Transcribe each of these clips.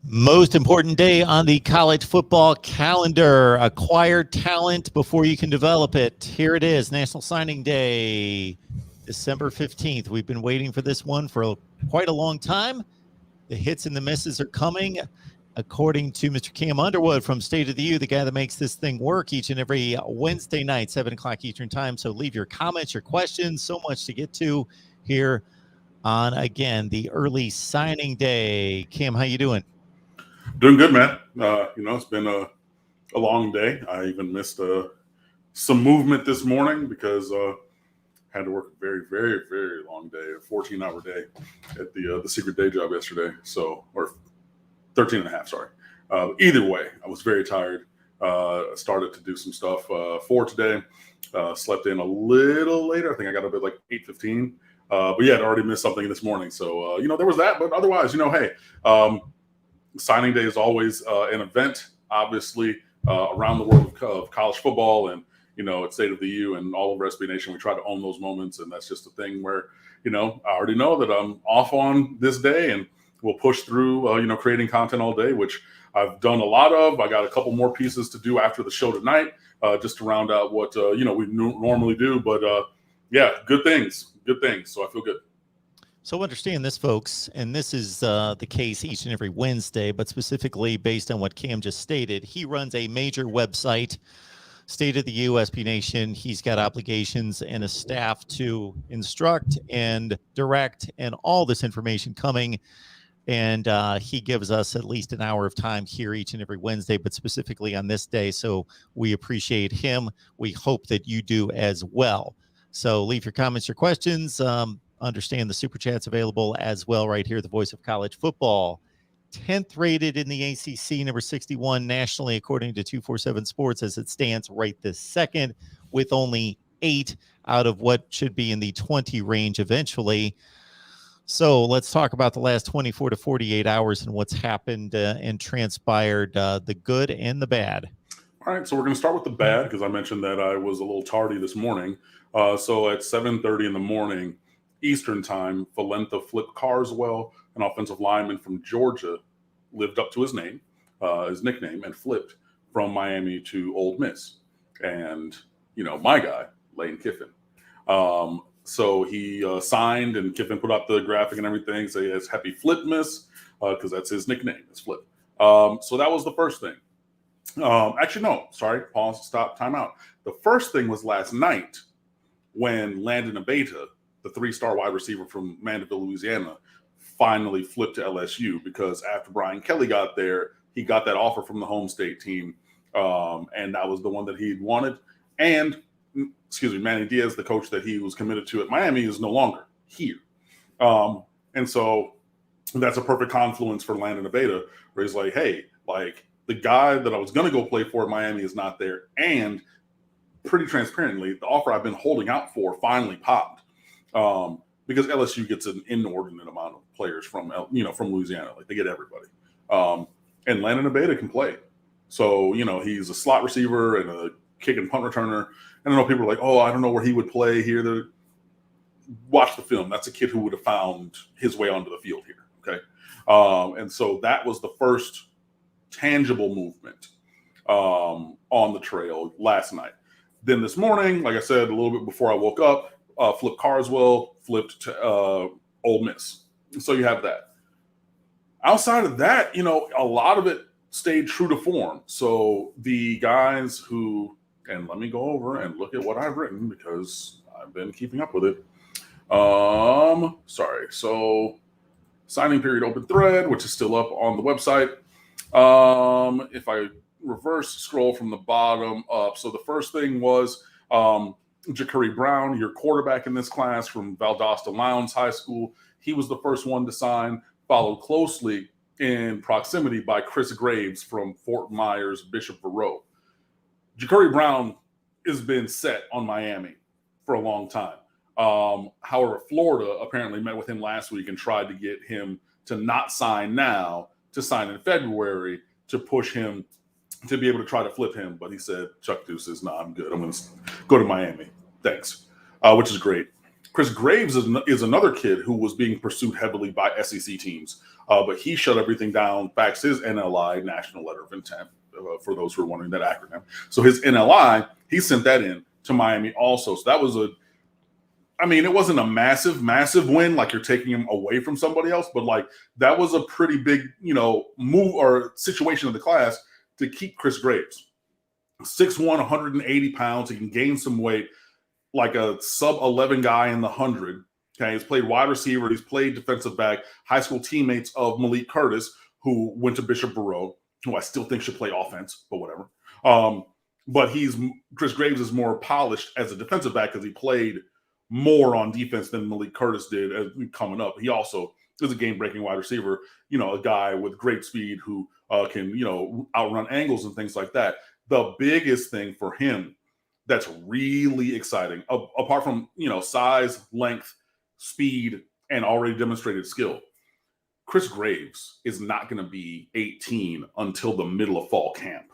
Most important day on the college football calendar. Acquire talent before you can develop it. Here it is, National Signing Day, December 15th. We've been waiting for this one for quite a long time. The hits and the misses are coming. According to Mr. Cam Underwood from State of the U, the guy that makes this thing work each and every Wednesday night, 7 o'clock Eastern time. So leave your comments, your questions, so much to get to here on, again, the early signing day. Cam, how you doing? Doing good, man. It's been a long day. I even missed some movement this morning because had to work a very, very, very long day, a 14-hour day at the secret day job yesterday. Or 13 and a half, sorry. Either way, I was very tired. Started to do some stuff for today. Slept in a little later. I think I got up at like 8:15. But yeah, I'd already missed something this morning. So, there was that. But otherwise, hey, signing day is always an event, obviously, around the world of college football and, at State of the U and all over SB Nation. We try to own those moments. And that's just a thing where, I already know that I'm off on this day and we'll push through, creating content all day, which I've done a lot of. I got a couple more pieces to do after the show tonight, just to round out what, we normally do. But yeah, good things. So I feel good. So understand this, folks, and this is the case each and every Wednesday, but specifically based on what Cam just stated. He runs a major website, State of the U, SB Nation. He's got obligations and a staff to instruct and direct and all this information coming. And he gives us at least an hour of time here each and every Wednesday, but specifically on this day. So we appreciate him. We hope that you do as well. So leave your comments, your questions. Understand the super chat's available as well right here, the voice of college football. 10th rated in the ACC, number 61 nationally, according to 247 Sports, as it stands right this second, with only 8 out of what should be in the 20 range eventually. So let's talk about the last 24 to 48 hours and what's happened and transpired, the good and the bad. All right, so we're going to start with the bad because I mentioned that I was a little tardy this morning. So at 7:30 in the morning, Eastern time, Valenta Flip Carswell, an offensive lineman from Georgia, lived up to his name, his nickname, and flipped from Miami to Ole Miss. And, my guy, Lane Kiffin. So he signed, and Kiffin put out the graphic and everything, say it's Happy Flip Miss, because that's his nickname, is Flip. So that was the first thing. Actually, no, sorry, pause, stop, time out. The first thing was last night when Landon Abeyta, the 3-star wide receiver from Mandeville, Louisiana, finally flipped to LSU because after Brian Kelly got there, he got that offer from the home state team, and that was the one that he wanted. And, Manny Diaz, the coach that he was committed to at Miami, is no longer here. And so that's a perfect confluence for Landon Abeyta, where he's like, hey, like the guy that I was going to go play for at Miami is not there. And pretty transparently, the offer I've been holding out for finally popped. Because LSU gets an inordinate amount of players from Louisiana. Like they get everybody. And Landon Abeyta can play. So, he's a slot receiver and a kick and punt returner. And I know people are like, oh, I don't know where he would play here. Watch the film. That's a kid who would have found his way onto the field here. Okay. And so that was the first tangible movement on the trail last night. Then this morning, like I said, a little bit before I woke up, Flip Carswell flipped to Ole Miss. So you have that. Outside of that, a lot of it stayed true to form. So the guys who, and let me go over and look at what I've written because I've been keeping up with it. Sorry. So signing period open thread, which is still up on the website. If I reverse scroll from the bottom up. So the first thing was, Jacuri Brown, your quarterback in this class from Valdosta Lowndes High School. He was the first one to sign, followed closely in proximity by Chris Graves from Fort Myers Bishop Verreau. Jacuri Brown has been set on Miami for a long time. However, Florida apparently met with him last week and tried to get him to not sign now, to sign in February, to push him to be able to try to flip him. But he said, Chuck Deuces, nah, I'm good. I'm going to go to Miami. Thanks. Which is great. Chris Graves is another kid who was being pursued heavily by SEC teams, but he shut everything down, faxed his NLI, National Letter of Intent, for those who are wondering that acronym. So his NLI, he sent that in to Miami also. So that was it wasn't a massive win, like you're taking him away from somebody else, but like that was a pretty big, move or situation of the class to keep Chris Graves. 6'1", 180 pounds. He can gain some weight, like a sub-11 guy in the 100. Okay, he's played wide receiver. He's played defensive back. High school teammates of Malik Curtis, who went to Bishop Barreau, who I still think should play offense, but whatever. But Chris Graves is more polished as a defensive back because he played more on defense than Malik Curtis did as coming up. He also is a game-breaking wide receiver, a guy with great speed who can, outrun angles and things like that. The biggest thing for him that's really exciting, apart from, size, length, speed, and already demonstrated skill, Chris Graves is not going to be 18 until the middle of fall camp.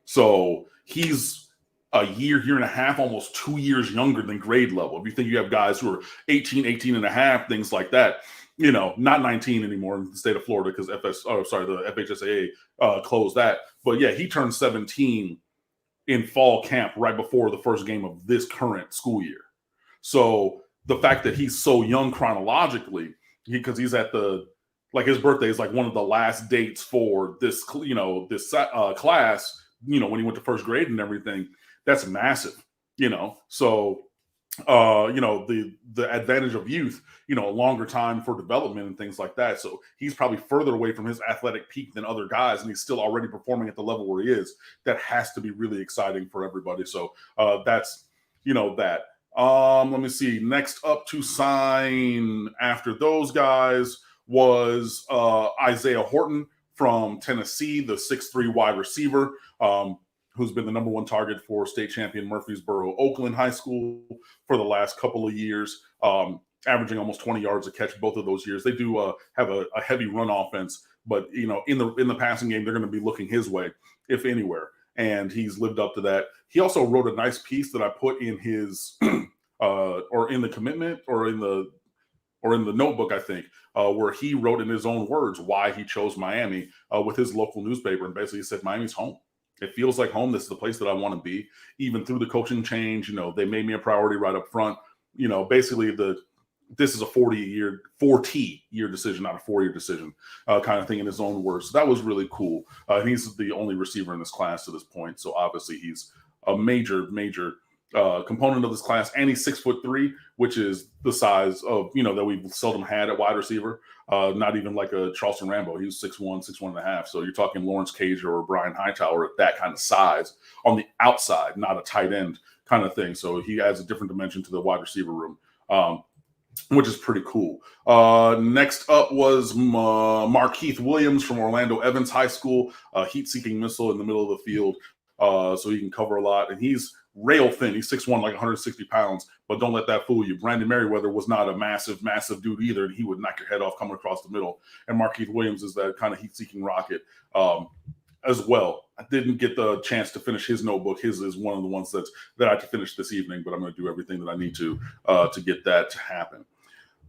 So he's a year and a half, almost 2 years younger than grade level. If you think you have guys who are 18 and a half, things like that, not 19 anymore in the state of Florida because the FHSAA closed that. But yeah, he turned 17 in fall camp right before the first game of this current school year. So the fact that he's so young chronologically, because he's at his birthday is like one of the last dates for this, this class, when he went to first grade and everything, that's massive, So, the advantage of youth, a longer time for development and things like that. So he's probably further away from his athletic peak than other guys, and he's still already performing at the level where he is. That has to be really exciting for everybody. So that's, that. Let me see. Next up to sign after those guys was Isaiah Horton from Tennessee, the 6'3" wide receiver, who's been the number one target for state champion Murfreesboro Oakland High School for the last couple of years, averaging almost 20 yards a catch both of those years. They do have a heavy run offense, but in the passing game, they're going to be looking his way, if anywhere. And he's lived up to that. He also wrote a nice piece that I put in his or in the commitment or in the notebook, I think, where he wrote in his own words why he chose Miami with his local newspaper, and basically said Miami's home. It feels like home. This is the place that I want to be. Even through the coaching change, they made me a priority right up front. Basically this is a 40-year decision, not a 4-year decision, kind of thing in his own words. So that was really cool. And he's the only receiver in this class to this point. So obviously he's a major component of this class. And he's 6'3", which is the size of, that we've seldom had at wide receiver. Not even like a Charleston Rambo. He was 6'1", 6'1.5". So you're talking Lawrence Cager or Brian Hightower at that kind of size on the outside, not a tight end kind of thing. So he adds a different dimension to the wide receiver room, which is pretty cool. Next up was Markeith Williams from Orlando Evans High School, a heat-seeking missile in the middle of the field, so he can cover a lot. And he's rail thin. He's 6'1", like 160 pounds, but don't let that fool you. Brandon Merriweather was not a massive dude either, and he would knock your head off coming across the middle. And Markeith Williams is that kind of heat-seeking rocket as well. I didn't get the chance to finish his notebook. His is one of the ones that I had to finish this evening, but I'm going to do everything that I need to get that to happen.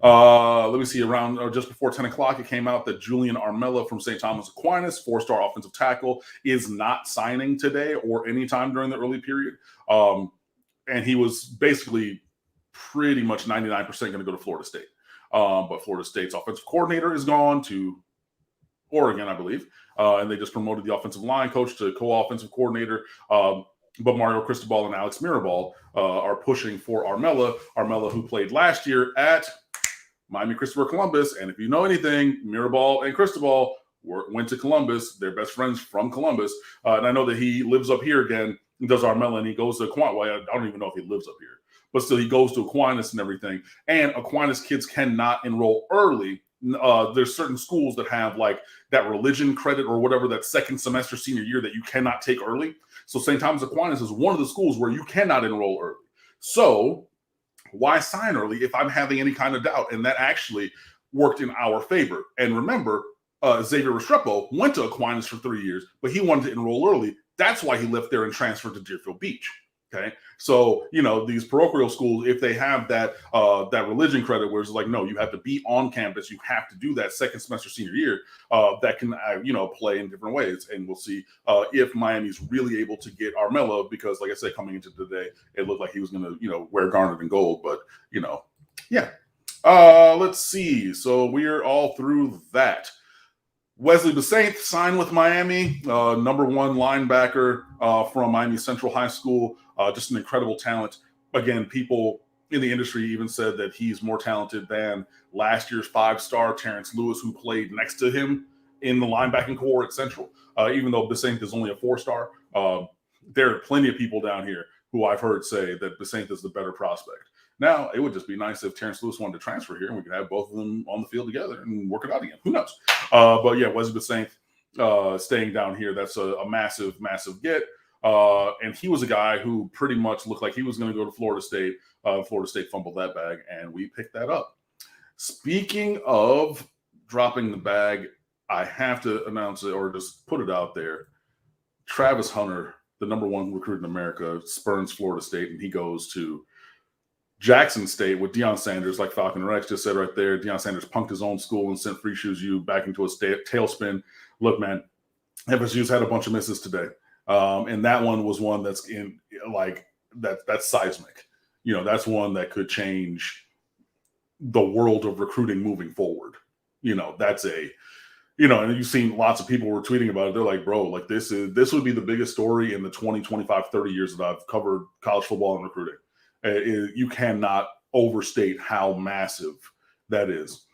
Let me see, around just before 10 o'clock, it came out that Julian Armella from St. Thomas Aquinas, 4-star offensive tackle, is not signing today or anytime during the early period. And he was basically pretty much 99% going to go to Florida State. But Florida State's offensive coordinator is gone to Oregon, I believe. And they just promoted the offensive line coach to co-offensive coordinator. But Mario Cristobal and Alex Mirabal are pushing for Armella. Armella, who played last year at Miami Christopher Columbus. And if you know anything, Mirabal and Cristobal went to Columbus. They're best friends from Columbus. And I know that he lives up here again. He does Armella, and he goes to Aquinas. Well, I don't even know if he lives up here. But still, he goes to Aquinas and everything. And Aquinas kids cannot enroll early. There's certain schools that have like that religion credit or whatever, that second semester senior year that you cannot take early. So St. Thomas Aquinas is one of the schools where you cannot enroll early. So why sign early if I'm having any kind of doubt? And that actually worked in our favor. And remember, Xavier Restrepo went to Aquinas for 3 years, but he wanted to enroll early. That's why he left there and transferred to Deerfield Beach. Okay, so these parochial schools, if they have that that religion credit, where it's like, no, you have to be on campus, you have to do that second semester senior year. That can play in different ways, and we'll see if Miami's really able to get Armella, because, like I said, coming into today, it looked like he was going to wear garnet and gold, but yeah. Let's see. So we are all through that. Wesley Besaint signed with Miami, number 1 linebacker from Miami Central High School. Just an incredible talent. Again, people in the industry even said that he's more talented than last year's 5-star Terrence Lewis, who played next to him in the linebacking core at Central. Even though Besaint is only a 4-star, there are plenty of people down here who I've heard say that Besaint is the better prospect. Now, it would just be nice if Terrence Lewis wanted to transfer here and we could have both of them on the field together and work it out again. Who knows? But yeah, Wesley Besaint staying down here, that's a massive, massive get. And he was a guy who pretty much looked like he was going to go to Florida State. Florida State fumbled that bag, and we picked that up. Speaking of dropping the bag, I have to announce it, or just put it out there. Travis Hunter, the number 1 recruit in America, spurns Florida State, and he goes to Jackson State with Deion Sanders, like Falcon Rex just said right there. Deion Sanders punked his own school and sent Free Shoes U back into a tailspin. Look, man, FSU's had a bunch of misses today. And that one was one that's in that's seismic. That's one that could change the world of recruiting moving forward. That's and you've seen lots of people were tweeting about it. They're like, bro, like this would be the biggest story in the 20, 25, 30 years that I've covered college football and recruiting. You cannot overstate how massive that is.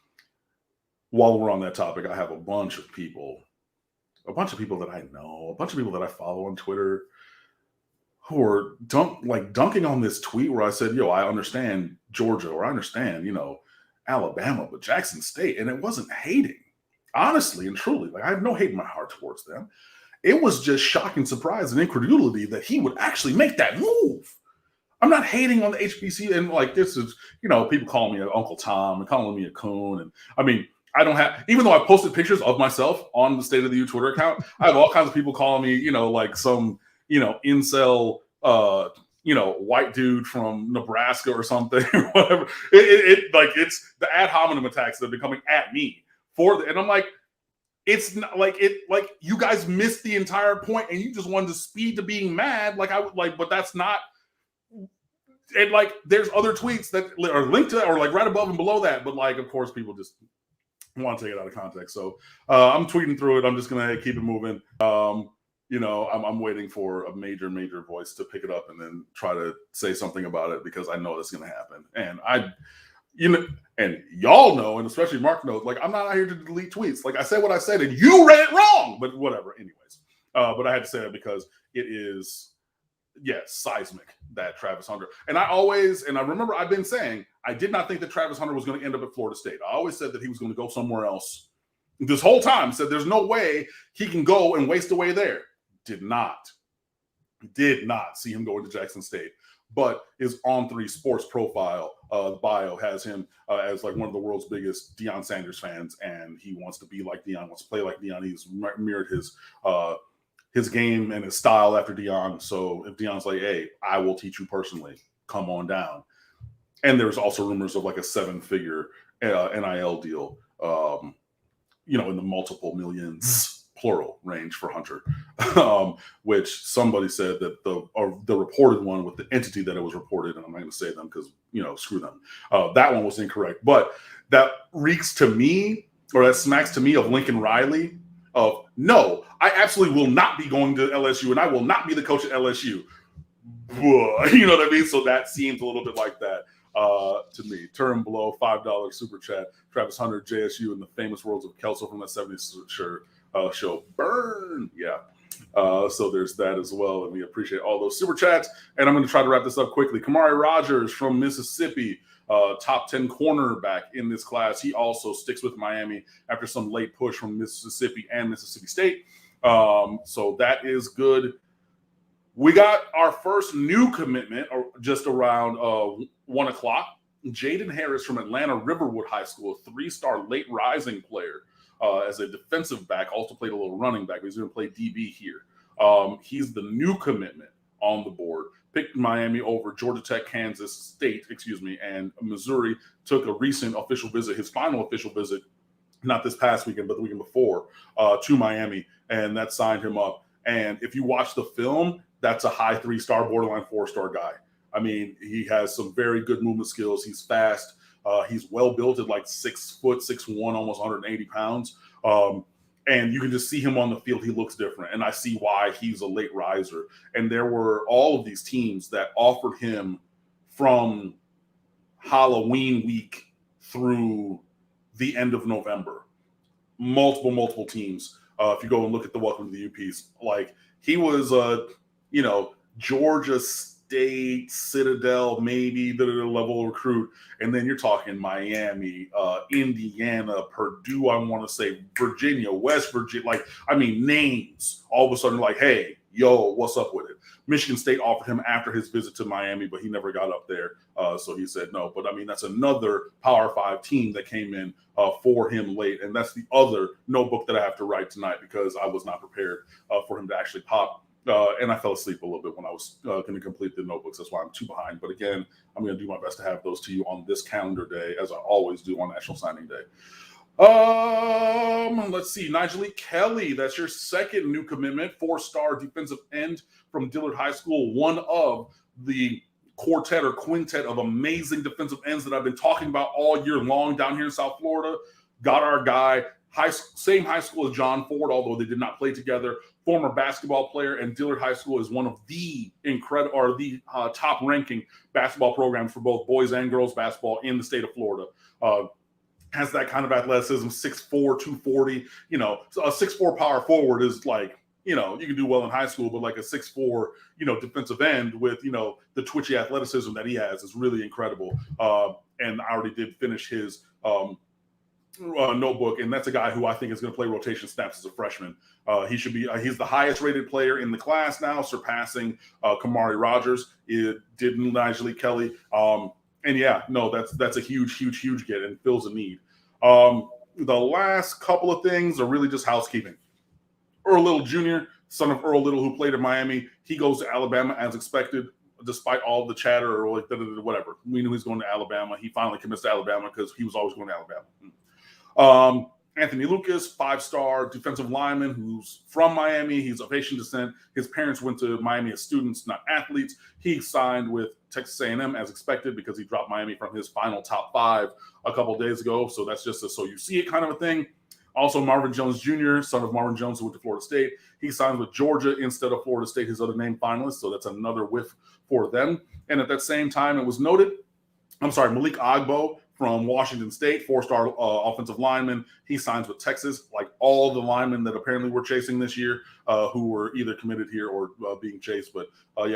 While we're on that topic, I have a bunch of people that I know, a bunch of people that I follow on Twitter who are dunking on this tweet where I said, yo, I understand Georgia, or I understand, Alabama, but Jackson State, and it wasn't hating. Honestly and truly, like, I have no hate in my heart towards them. It was just shock and surprise and incredulity that he would actually make that move. I'm not hating on the HBC, and this is, people calling me Uncle Tom and calling me a coon. And I mean, I don't have, even though I posted pictures of myself on the State of the U Twitter account, I have all kinds of people calling me, some, incel, white dude from Nebraska or something, or whatever. It's the ad hominem attacks that are coming at me and I'm like, it's not you guys missed the entire point and you just wanted to speed to being mad. But that's not. And there's other tweets that are linked to that, or right above and below that. But of course, people just want to take it out of context. So I'm tweeting through it. I'm just going to keep it moving. I'm waiting for a major voice to pick it up and then try to say something about it, because I know that's going to happen. And and y'all know, and especially Mark knows, I'm not out here to delete tweets. I said what I said and you read it wrong, but whatever. Anyways, but I had to say that because it is, seismic that Travis Hunter. And I remember I've been saying, I did not think that Travis Hunter was going to end up at Florida State. I always said that he was going to go somewhere else. This whole time said there's no way he can go and waste away there. Did not see him going to Jackson State. But his On3 Sports profile, bio has him as one of the world's biggest Deion Sanders fans, and he wants to be like Deion, wants to play like Deion. He's mirrored his game and his style after Deion. So if Deion's like, hey, I will teach you personally, come on down. And there's also rumors of a 7-figure NIL deal, in the multiple millions, plural, range for Hunter, which somebody said that the reported one with the entity that it was reported, and I'm not going to say them because, screw them. That one was incorrect. But that reeks to me, or that smacks to me of Lincoln Riley, of no, I absolutely will not be going to LSU, and I will not be the coach at LSU. You know what I mean? So that seems a little bit like that to me. Term below, $5 super chat. Travis Hunter, JSU, and the famous worlds of Kelso from that 70s show. Burn. Yeah. So there's that as well, and we appreciate all those super chats. And I'm going to try to wrap this up quickly. Kamari Rogers from Mississippi, top 10 cornerback in this class. He also sticks with Miami after some late push from Mississippi and Mississippi State. So that is good. We got our first new commitment just around 1 o'clock. Jaden Harris from Atlanta Riverwood High School, a 3-star late rising player as a defensive back, also played a little running back, but he's going to play DB here. He's the new commitment on the board. picked Miami over Georgia Tech, Kansas State, and Missouri took a recent official visit, his final official visit, not this past weekend, but the weekend before, to Miami, and that signed him up. And if you watch the film, that's a high 3-star, borderline 4-star guy. I mean, he has some very good movement skills. He's fast. He's well built at like 6 foot, 6'1", almost 180 pounds. And you can just see him on the field. He looks different. And I see why he's a late riser. And there were all of these teams that offered him from Halloween week through the end of November. Multiple teams. If you go and look at the Welcome to the U piece, like he was, Georgia State, Citadel, maybe the level recruit. And then you're talking Miami, Indiana, Purdue, I want to say Virginia, West Virginia. Names all of a sudden like, hey, yo, what's up with it? Michigan State offered him after his visit to Miami, but he never got up there. So he said no. But, that's another Power 5 team that came in for him late. And that's the other notebook that I have to write tonight because I was not prepared for him to actually pop. And I fell asleep a little bit when I was going to complete the notebooks. That's why I'm too behind. But again, I'm going to do my best to have those to you on this calendar day, as I always do on National Signing Day. Let's see. Nigel Kelly, that's your second new commitment, 4-star defensive end from Dillard High School, one of the quartet or quintet of amazing defensive ends that I've been talking about all year long down here in South Florida. Got our guy, same high school as John Ford, although they did not play together. Former basketball player, and Dillard High School is one of the top-ranking basketball programs for both boys and girls basketball in the state of Florida. Has that kind of athleticism, 6'4", 240. So a 6'4" power forward is like, you can do well in high school, but like a 6'4", defensive end with, the twitchy athleticism that he has is really incredible. And I already did finish his notebook, and that's a guy who I think is going to play rotation snaps as a freshman. He's the highest rated player in the class now, surpassing Kamari Rogers. It did Nigel Kelly. And yeah, no, that's a huge get and fills a need. The last couple of things are really just housekeeping. Earl Little Jr., son of Earl Little, who played at Miami, he goes to Alabama as expected, despite all the chatter or whatever. We knew he was going to Alabama. He finally commits to Alabama because he was always going to Alabama. Anthony Lucas, 5-star defensive lineman who's from Miami. He's of Haitian descent. His parents went to Miami as students, not athletes. He signed with Texas A&M as expected because he dropped Miami from his final top 5 a couple days ago. So that's just a so you see it kind of a thing. Also, Marvin Jones Jr., son of Marvin Jones, who went to Florida State. He signed with Georgia instead of Florida State, his other named finalist. So that's another whiff for them. And at that same time, it was noted, Malik Agbo from Washington State, 4-star offensive lineman. He signs with Texas, like all the linemen that apparently were chasing this year, who were either committed here or being chased. But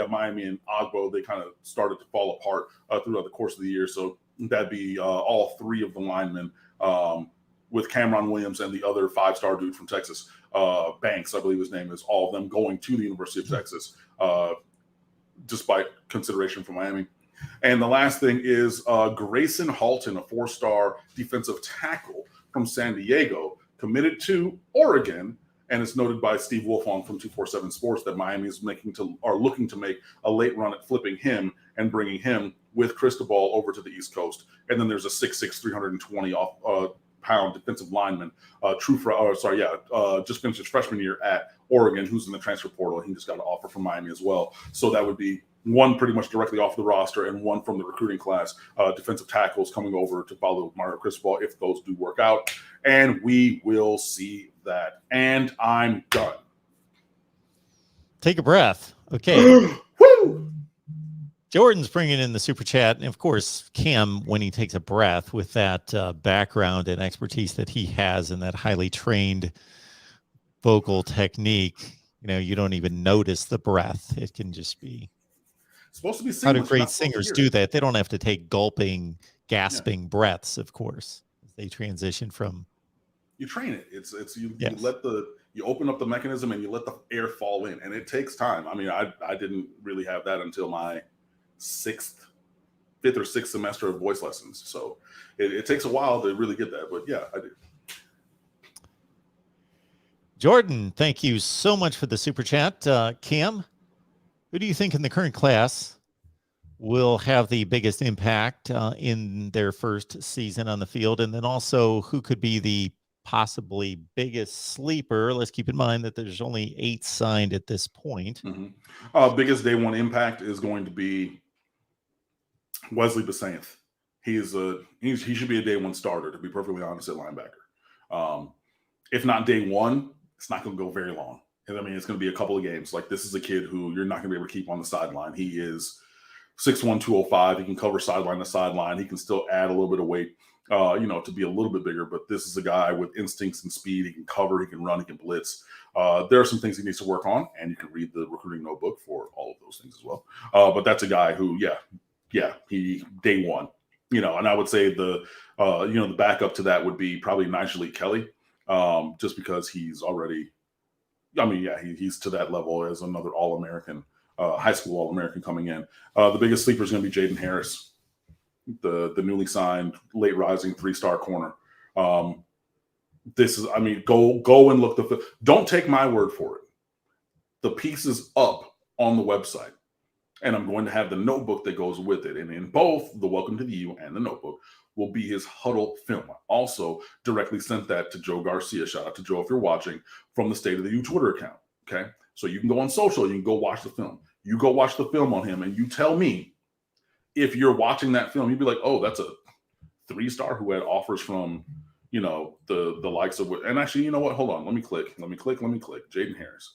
Miami and Agbo, they kind of started to fall apart throughout the course of the year. So that'd be all 3 of the linemen with Cameron Williams and the other 5-star dude from Texas, Banks, I believe his name is, all of them going to the University of Texas, despite consideration from Miami. And the last thing is Grayson Halton, a 4-star defensive tackle from San Diego, committed to Oregon. And it's noted by Steve Wolfong from 247 Sports that Miami is looking to make a late run at flipping him and bringing him with Cristobal over to the East Coast. And then there's a 6'6", 320 pound defensive lineman, just finished his freshman year at Oregon, who's in the transfer portal. He just got an offer from Miami as well. So that would be one pretty much directly off the roster and one from the recruiting class, defensive tackles coming over to follow Mario Cristobal if those do work out. And we will see that. And I'm done. Take a breath. Okay. Woo! Jordan's bringing in the super chat. And of course, Cam, when he takes a breath with that background and expertise that he has and that highly trained vocal technique, you don't even notice the breath. It can just be supposed to be how do great singers do that? They don't have to take gulping, gasping breaths, of course. They transition from. You train it. You open up the mechanism and you let the air fall in, and it takes time. I mean, I didn't really have that until my fifth or sixth semester of voice lessons. So it takes a while to really get that, but yeah, I did. Jordan, thank you so much for the super chat. Cam, Who do you think in the current class will have the biggest impact in their first season on the field? And then also, who could be the possibly biggest sleeper? Let's keep in mind that there's only 8 signed at this point. Biggest day one impact is going to be Wesley Besainth. He should be a day one starter, to be perfectly honest, at linebacker. If not day one, it's not going to go very long. I mean, it's going to be a couple of games. Like, this is a kid who you're not going to be able to keep on the sideline. He is 6'1", 205. He can cover sideline to sideline. He can still add a little bit of weight, to be a little bit bigger. But this is a guy with instincts and speed. He can cover. He can run. He can blitz. There are some things he needs to work on, and you can read the recruiting notebook for all of those things as well. But that's a guy who, he day one. And I would say the backup to that would be probably Jaleel Kelly, just because he's already. He's to that level as another All-American, high school All-American coming in. The biggest sleeper is going to be Jaden Harris, the newly signed, late rising 3-star corner. Go and look. Don't take my word for it. The piece is up on the website, and I'm going to have the notebook that goes with it. And in both the Welcome to the U and the notebook will be his huddle film. I also directly sent that to Joe Garcia. Shout out to Joe if you're watching, from the State of the U Twitter account. Okay. So you can go on social, you can go watch the film. You go watch the film on him, and you tell me if you're watching that film, you'd be like, oh, that's a 3-star who had offers from, the likes of, and actually, you know what? Hold on. Let me click. Jaden Harris.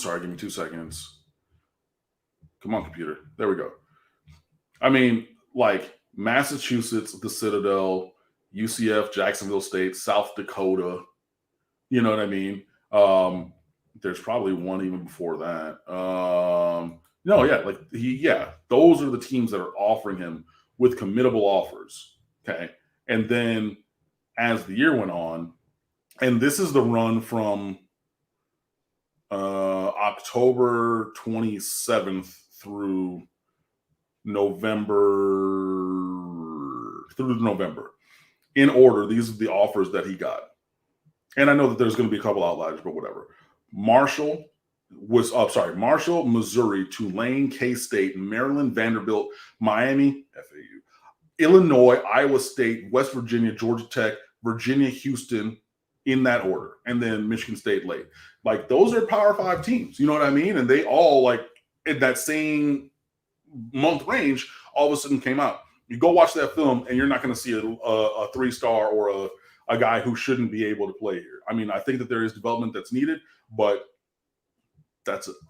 Sorry, give me 2 seconds. Come on, computer. There we go. Massachusetts, the Citadel, UCF, Jacksonville State, South Dakota. You know what I mean? There's probably one even before that. Those are the teams that are offering him with committable offers. Okay. And then as the year went on, and this is the run from October 27th through November. In order, these are the offers that he got. And I know that there's going to be a couple outliers, but whatever. Marshall, Missouri, Tulane, K-State, Maryland, Vanderbilt, Miami, FAU, Illinois, Iowa State, West Virginia, Georgia Tech, Virginia, Houston, in that order. And then Michigan State late. Those are Power 5 teams. You know what I mean? And they all, in that same month range, all of a sudden came out. You go watch that film, and you're not going to see a 3-star or a guy who shouldn't be able to play here. I think that there is development that's needed, but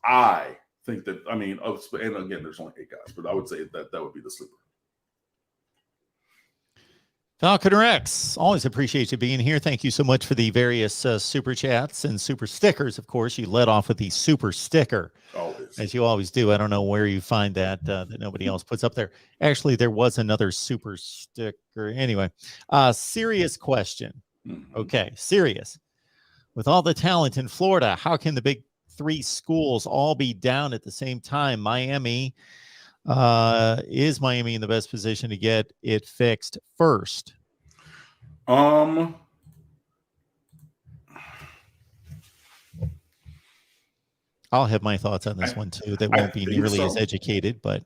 I think that, and again, there's only 8 guys, but I would say that would be the sleeper. Falcon Rex, always appreciate you being here. Thank you so much for the various super chats and super stickers. Of course, you led off with the super sticker, always, as you always do. I don't know where you find that nobody else puts up there. Actually, there was another super sticker. Anyway, serious question. Okay, serious. With all the talent in Florida, how can the big 3 schools all be down at the same time? Is Miami in the best position to get it fixed first? I'll have my thoughts on this one too. They won't be nearly as educated, but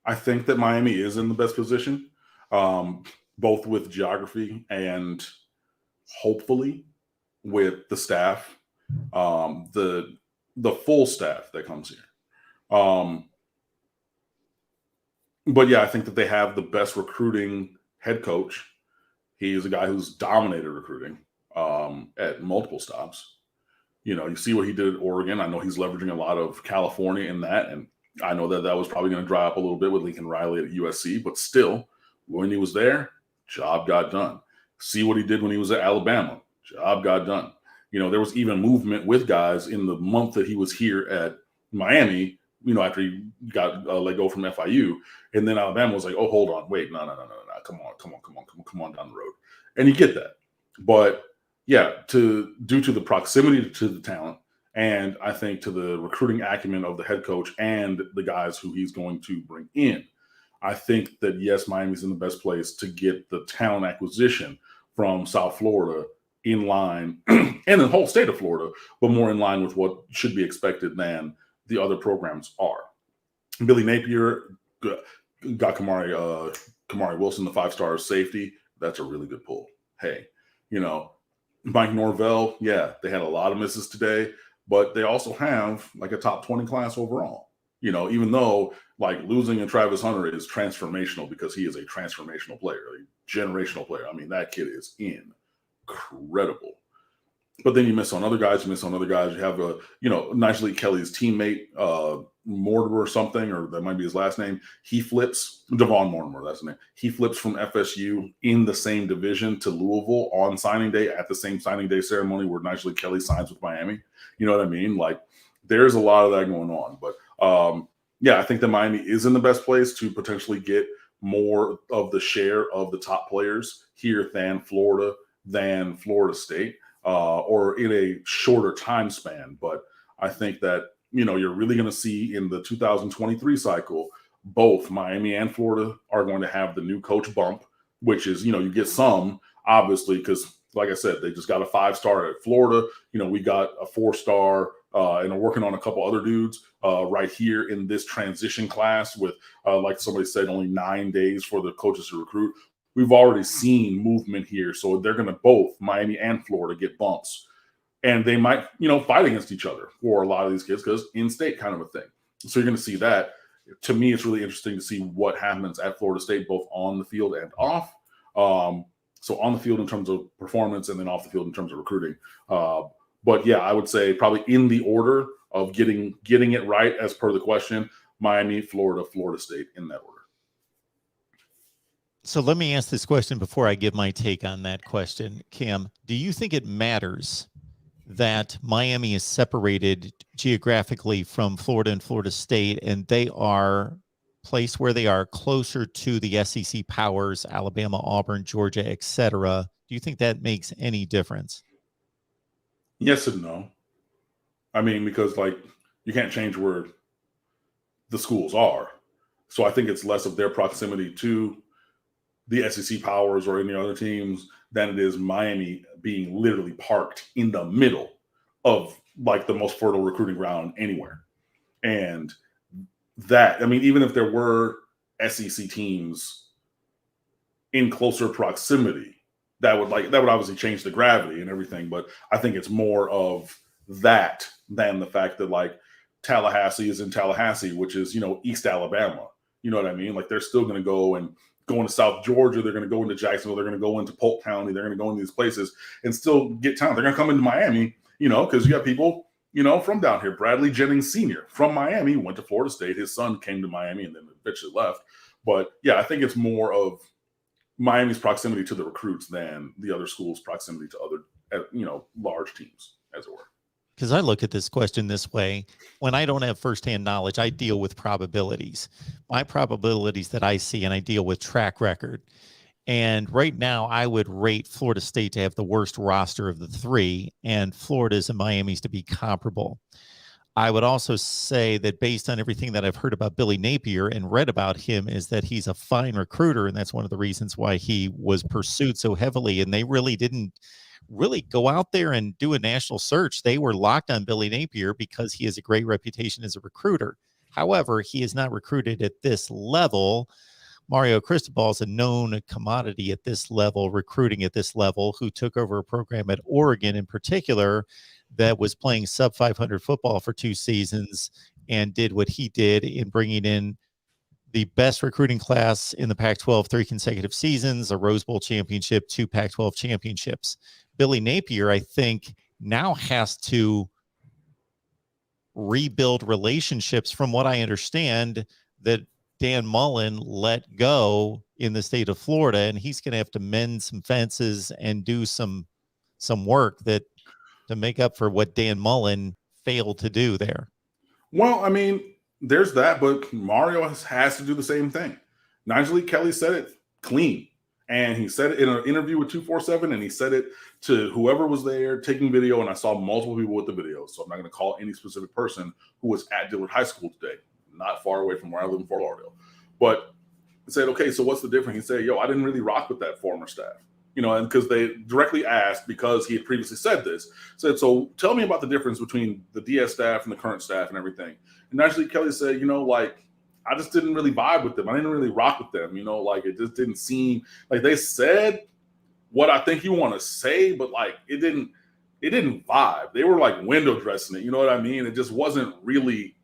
I think that Miami is in the best position, both with geography and hopefully with the staff, the full staff that comes here. But yeah, I think that they have the best recruiting head coach. He is a guy who's dominated recruiting at multiple stops. You see what he did at Oregon. I know he's leveraging a lot of California in that, and I know that was probably going to dry up a little bit with Lincoln Riley at USC, but still, when he was there, job got done. See what he did when he was at Alabama. Job got done. There was even movement with guys in the month that he was here at Miami, after he got let go from FIU. And then Alabama was like, oh, hold on. Wait, no. Come on down the road. And you get that. But yeah, due to the proximity to the talent, and I think to the recruiting acumen of the head coach and the guys who he's going to bring in, I think that, yes, Miami's in the best place to get the talent acquisition from South Florida in line, and the whole state of Florida, but more in line with what should be expected than the other programs are. Billy Napier got Kamari Wilson, the 5-star safety. That's a really good pull. Hey, Mike Norvell, yeah, they had a lot of misses today, but they also have like a top 20 class overall. Even though like losing in Travis Hunter is transformational because he is a transformational player, a generational player. I mean, that kid is incredible. But then you miss on other guys. You have Nicely Kelly's teammate, Mortimer or something, or that might be his last name. He flips, Devon Mortimer, that's his name. He flips from FSU in the same division to Louisville on signing day at the same signing day ceremony where Nicely Kelly signs with Miami. You know what I mean? Like, there's a lot of that going on. But yeah, I think that Miami is in the best place to potentially get more of the share of the top players here than Florida State. Or in a shorter time span. But I think that, you're really going to see in the 2023 cycle, both Miami and Florida are going to have the new coach bump, which is, you get some, obviously, because like I said, they just got a 5-star at Florida. We got a 4-star and are working on a couple other dudes right here in this transition class with, like somebody said, only 9 days for the coaches to recruit. We've already seen movement here. So they're going to both, Miami and Florida, get bumps. And they might, fight against each other for a lot of these kids because in-state kind of a thing. So you're going to see that. To me, it's really interesting to see what happens at Florida State, both on the field and off. So on the field in terms of performance and then off the field in terms of recruiting. But yeah, I would say probably in the order of getting it right as per the question, Miami, Florida, Florida State in that order. So let me ask this question before I give my take on that question. Cam, do you think it matters that Miami is separated geographically from Florida and Florida State, and they are placed where they are closer to the SEC powers, Alabama, Auburn, Georgia, etc.? Do you think that makes any difference? Yes and no. I mean, because like you can't change where the schools are. So I think it's less of their proximity to the SEC powers or any other teams than it is Miami being literally parked in the middle of like the most fertile recruiting ground anywhere. And that, I mean, even if there were SEC teams in closer proximity, that would obviously change the gravity and everything. But I think it's more of that than the fact that like Tallahassee is in Tallahassee, which is, East Alabama. You know what I mean? Like they're still going to go into South Georgia. They're going to go into Jacksonville. They're going to go into Polk County. They're going to go into these places and still get talent. They're going to come into Miami, because you got people, from down here. Bradley Jennings Sr. from Miami went to Florida State. His son came to Miami and then eventually left. But yeah, I think it's more of Miami's proximity to the recruits than the other schools' proximity to other, large teams, as it were. Because I look at this question this way. When I don't have firsthand knowledge, I deal with probabilities. My probabilities that I see, and I deal with track record. And right now, I would rate Florida State to have the worst roster of the three, and Florida's and Miami's to be comparable. I would also say that based on everything that I've heard about Billy Napier and read about him is that he's a fine recruiter, and that's one of the reasons why he was pursued so heavily. And they really didn't go out there and do a national search. They were locked on Billy Napier because he has a great reputation as a recruiter. However, he is not recruited at this level. Mario Cristobal is a known commodity at this level, recruiting at this level, who took over a program at Oregon in particular that was playing sub 500 football for 2 seasons and did what he did in bringing in the best recruiting class in the Pac-12 3 consecutive seasons, a Rose Bowl championship, 2 Pac-12 championships. Billy Napier, I think, now has to rebuild relationships, from what I understand, that Dan Mullen let go in the state of Florida, and he's going to have to mend some fences and do some work to make up for what Dan Mullen failed to do there. Well, I mean, there's that, but Mario has to do the same thing. Nicely Kelly said it clean, and he said it in an interview with 247, and he said it to whoever was there taking video, and I saw multiple people with the video, so I'm not going to call any specific person who was at Dillard High School today, not far away from where I live in Fort Lauderdale. But he said, okay, so what's the difference? He said, I didn't really rock with that former staff. and because they directly asked, because he had previously said this, said, so tell me about the difference between the DS staff and the current staff and everything. And actually Kelly said, I just didn't really vibe with them. I didn't really rock with them. It just didn't seem like they said what I think you want to say, but it didn't vibe. They were window dressing it. You know what I mean? It just wasn't really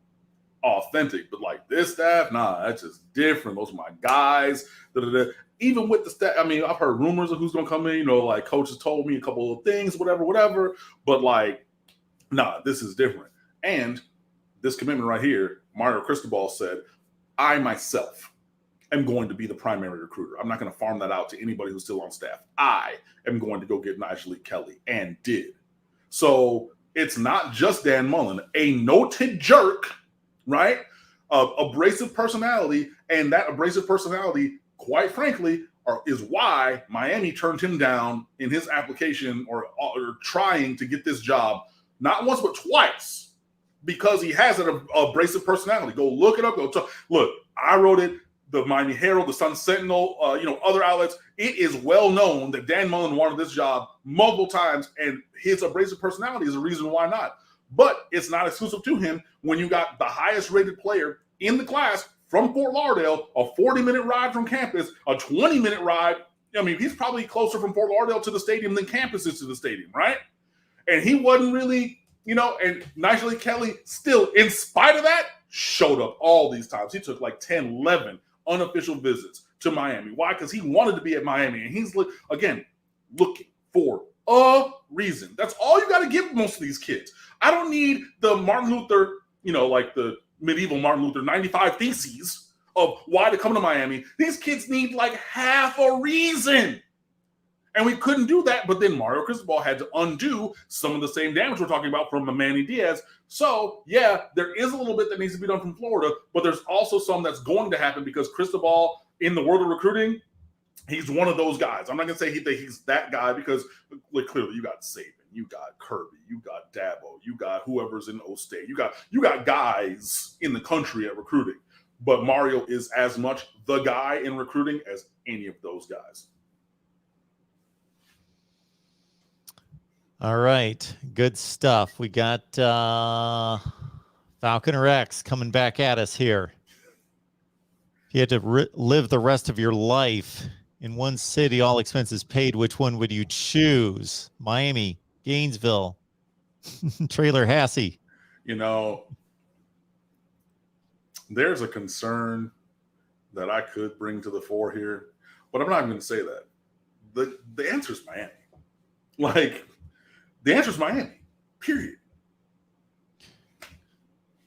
authentic. But this staff, nah, that's just different. Those are my guys. Da-da-da. Even with the staff, I've heard rumors of who's going to come in. Coaches told me a couple of things, whatever. But nah, this is different. And this commitment right here, Mario Cristobal said, I myself am going to be the primary recruiter. I'm not going to farm that out to anybody who's still on staff. I am going to go get Nyjalik Kelly, and did. So it's not just Dan Mullen, a noted jerk, right? Abrasive personality, and that abrasive personality, quite frankly, is why Miami turned him down in his application or trying to get this job, not once but twice. Because he has an abrasive personality. Go look it up. Go talk. Look, I wrote it. The Miami Herald, the Sun Sentinel, other outlets. It is well known that Dan Mullen wanted this job multiple times, and his abrasive personality is a reason why not. But it's not exclusive to him when you got the highest rated player in the class from Fort Lauderdale, a 40-minute ride from campus, a 20-minute ride. He's probably closer from Fort Lauderdale to the stadium than campus is to the stadium, right? And he wasn't really. And Nyjalik Kelly still, in spite of that, showed up all these times. He took 10, 11 unofficial visits to Miami. Why? Because he wanted to be at Miami. And he's, again, looking for a reason. That's all you got to give most of these kids. I don't need the Martin Luther, the medieval Martin Luther 95 theses of why to come to Miami. These kids need half a reason. And we couldn't do that, but then Mario Cristobal had to undo some of the same damage we're talking about from Manny Diaz. So, yeah, there is a little bit that needs to be done from Florida, but there's also some that's going to happen because Cristobal, in the world of recruiting, he's one of those guys. I'm not going to say he's that guy because, clearly you got Saban, you got Kirby, you got Dabo, you got whoever's in O-State. You got guys in the country at recruiting. But Mario is as much the guy in recruiting as any of those guys. All right. Good stuff. We got Falconer X coming back at us here. If you had to live the rest of your life in one city, all expenses paid, which one would you choose? Miami, Gainesville, Trailer Hassie. There's a concern that I could bring to the fore here, but I'm not even going to say that. The answer is Miami. The answer is Miami, period.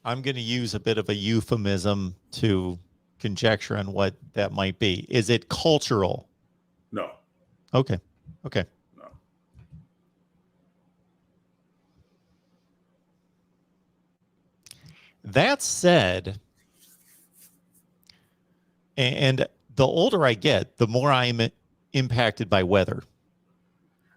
I'm going to use a bit of a euphemism to conjecture on what that might be. Is it cultural? No. Okay. No. That said, and the older I get, the more I'm impacted by weather.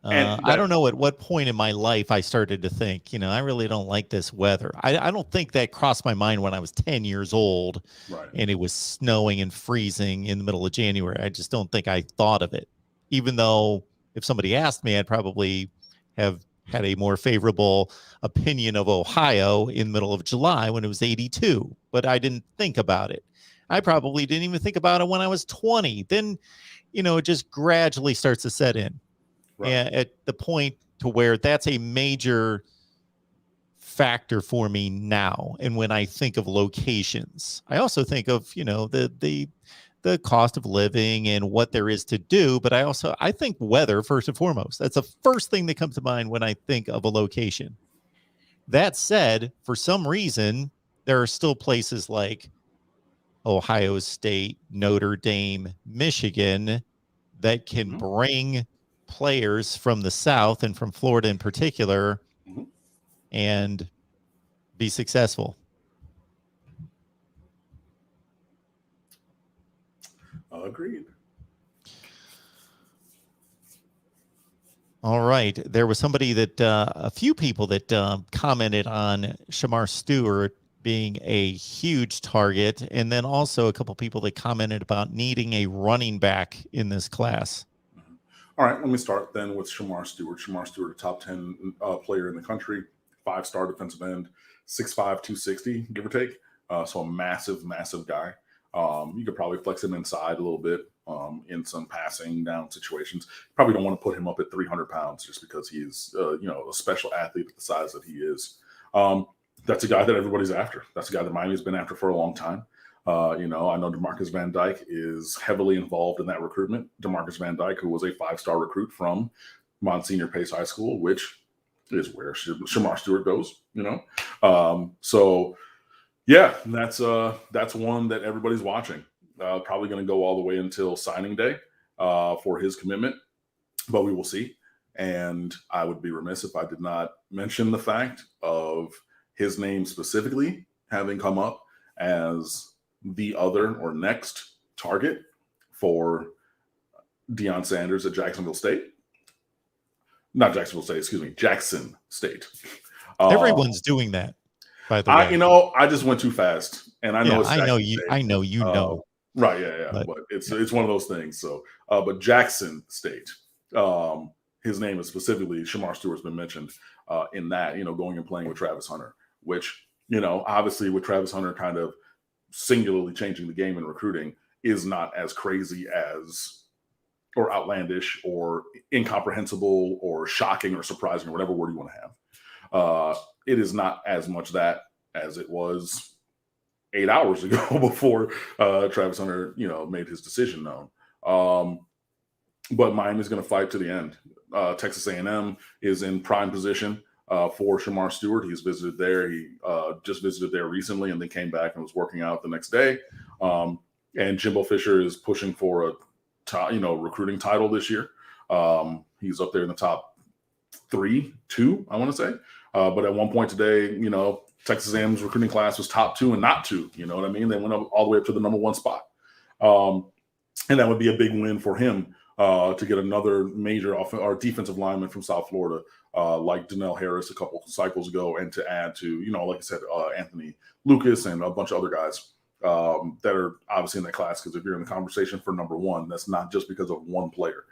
I don't know at what point in my life I started to think, I really don't like this weather. I don't think that crossed my mind when I was 10 years old, right, and it was snowing and freezing in the middle of January. I just don't think I thought of it, even though if somebody asked me, I'd probably have had a more favorable opinion of Ohio in the middle of July when it was 82, but I didn't think about it. I probably didn't even think about it when I was 20. Then, it just gradually starts to set in. right. At the point to where that's a major factor for me now. And when I think of locations, I also think of, the cost of living and what there is to do. But I think weather first and foremost. That's the first thing that comes to mind when I think of a location. That said, for some reason, there are still places like Ohio State, Notre Dame, Michigan that can bring players from the South and from Florida in particular and be successful. Agreed. All right. There was somebody that a few people that commented on Shamar Stewart being a huge target, and then also a couple people that commented about needing a running back in this class. All right, let me start then with Shamar Stewart. Shamar Stewart, a top 10 player in the country, 5-star defensive end, 6'5", 260, give or take. So a massive, massive guy. You could probably flex him inside a little bit in some passing down situations. Probably don't want to put him up at 300 pounds just because he's, a special athlete at the size that he is. That's a guy that everybody's after. That's a guy that Miami's been after for a long time. I know DeMarcus Van Dyke is heavily involved in that recruitment. DeMarcus Van Dyke, who was a 5-star recruit from Monsignor Pace High School, which is where Shamar Stewart goes, So, yeah, that's one that everybody's watching. Probably going to go all the way until signing day for his commitment, but we will see. And I would be remiss if I did not mention the fact of his name specifically having come up as the other or next target for Deion Sanders at Jacksonville State. Not Jacksonville State, excuse me, Jackson State. Everyone's doing that, by the way. I just went too fast, and I know it's Jackson State. I know you know. Right, yeah. But it's one of those things. So, but Jackson State, his name is specifically Shamar Stewart's been mentioned in that, going and playing with Travis Hunter, which, obviously with Travis Hunter kind of singularly changing the game in recruiting is not as crazy as, or outlandish or incomprehensible or shocking or surprising or whatever word you want to have. It is not as much that as it was 8 hours ago before Travis Hunter, made his decision known. But Miami's going to fight to the end. Texas A&M is in prime position for Shamar Stewart. He's visited there. He just visited there recently and then came back and was working out the next day. And Jimbo Fisher is pushing for a recruiting title this year. He's up there in the top 2, I want to say. But at one point today, Texas A&M's recruiting class was top 2 and not 2. You know what I mean? They went up all the way up to the number 1 spot. And that would be a big win for him to get another major defensive lineman from South Florida, like Jayden Harris a couple cycles ago, and to add to, like I said, Anthony Lucas and a bunch of other guys that are obviously in that class. Because if you're in the conversation for number 1, that's not just because of one player.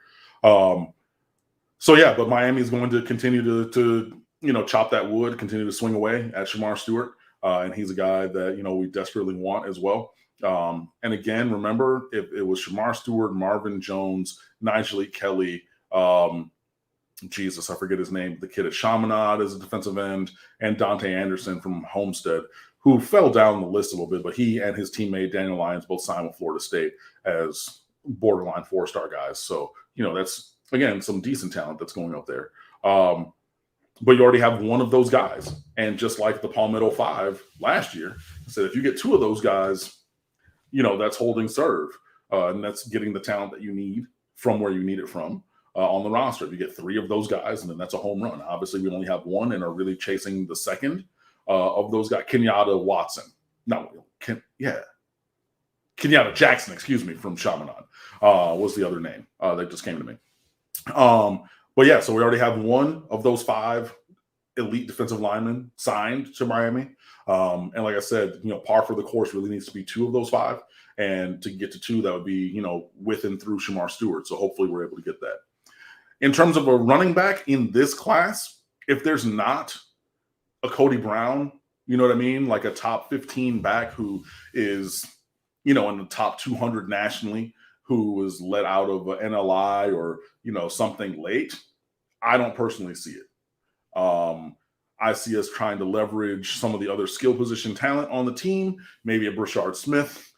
So yeah, but Miami is going to continue to chop that wood, continue to swing away at Shamar Stewart. And he's a guy that, we desperately want as well. And again, remember, if it was Shamar Stewart, Marvin Jones, Nigel Kelly, Jesus, I forget his name, the kid at Chaminade as a defensive end, and Dante Anderson from Homestead, who fell down the list a little bit, but he and his teammate Daniel Lyons both signed with Florida State as borderline 4-star guys. So, that's, again, some decent talent that's going up there. But you already have one of those guys. And just like the Palmetto 5 last year, I said, if you get 2 of those guys, that's holding serve. And that's getting the talent that you need from where you need it from on the roster. If you get 3 of those guys, and then that's a home run. Obviously, we only have 1 and are really chasing the second of those guys. Kenyatta Jackson, from Chaminade was the other name that just came to me. But yeah, so we already have 1 of those 5 elite defensive linemen signed to Miami. And like I said, par for the course really needs to be 2 of those 5. And to get to 2, that would be, with and through Shamar Stewart. So hopefully we're able to get that. In terms of a running back in this class, if there's not a Cody Brown, you know what I mean? Like a top 15 back who is, in the top 200 nationally, who was let out of an NLI or, something late, I don't personally see it. I see us trying to leverage some of the other skill position talent on the team, maybe a Brashard Smith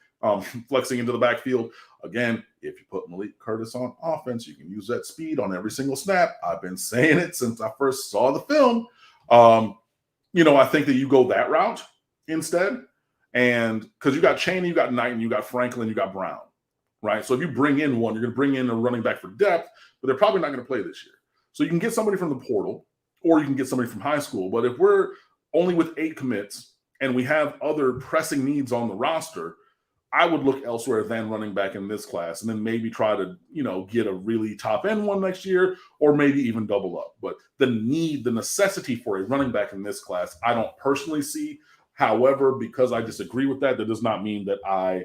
flexing into the backfield. Again, if you put Malik Curtis on offense, you can use that speed on every single snap. I've been saying it since I first saw the film. I think that you go that route instead. And because you got Chaney, you got Knighton, you got Franklin, you got Brown, right? So if you bring in one, you're going to bring in a running back for depth, but they're probably not going to play this year. So you can get somebody from the portal, or you can get somebody from high school. But if we're only with 8 commits and we have other pressing needs on the roster, I would look elsewhere than running back in this class, and then maybe try to, get a really top end one next year, or maybe even double up. But the necessity for a running back in this class, I don't personally see. However, because I disagree with that, that does not mean that I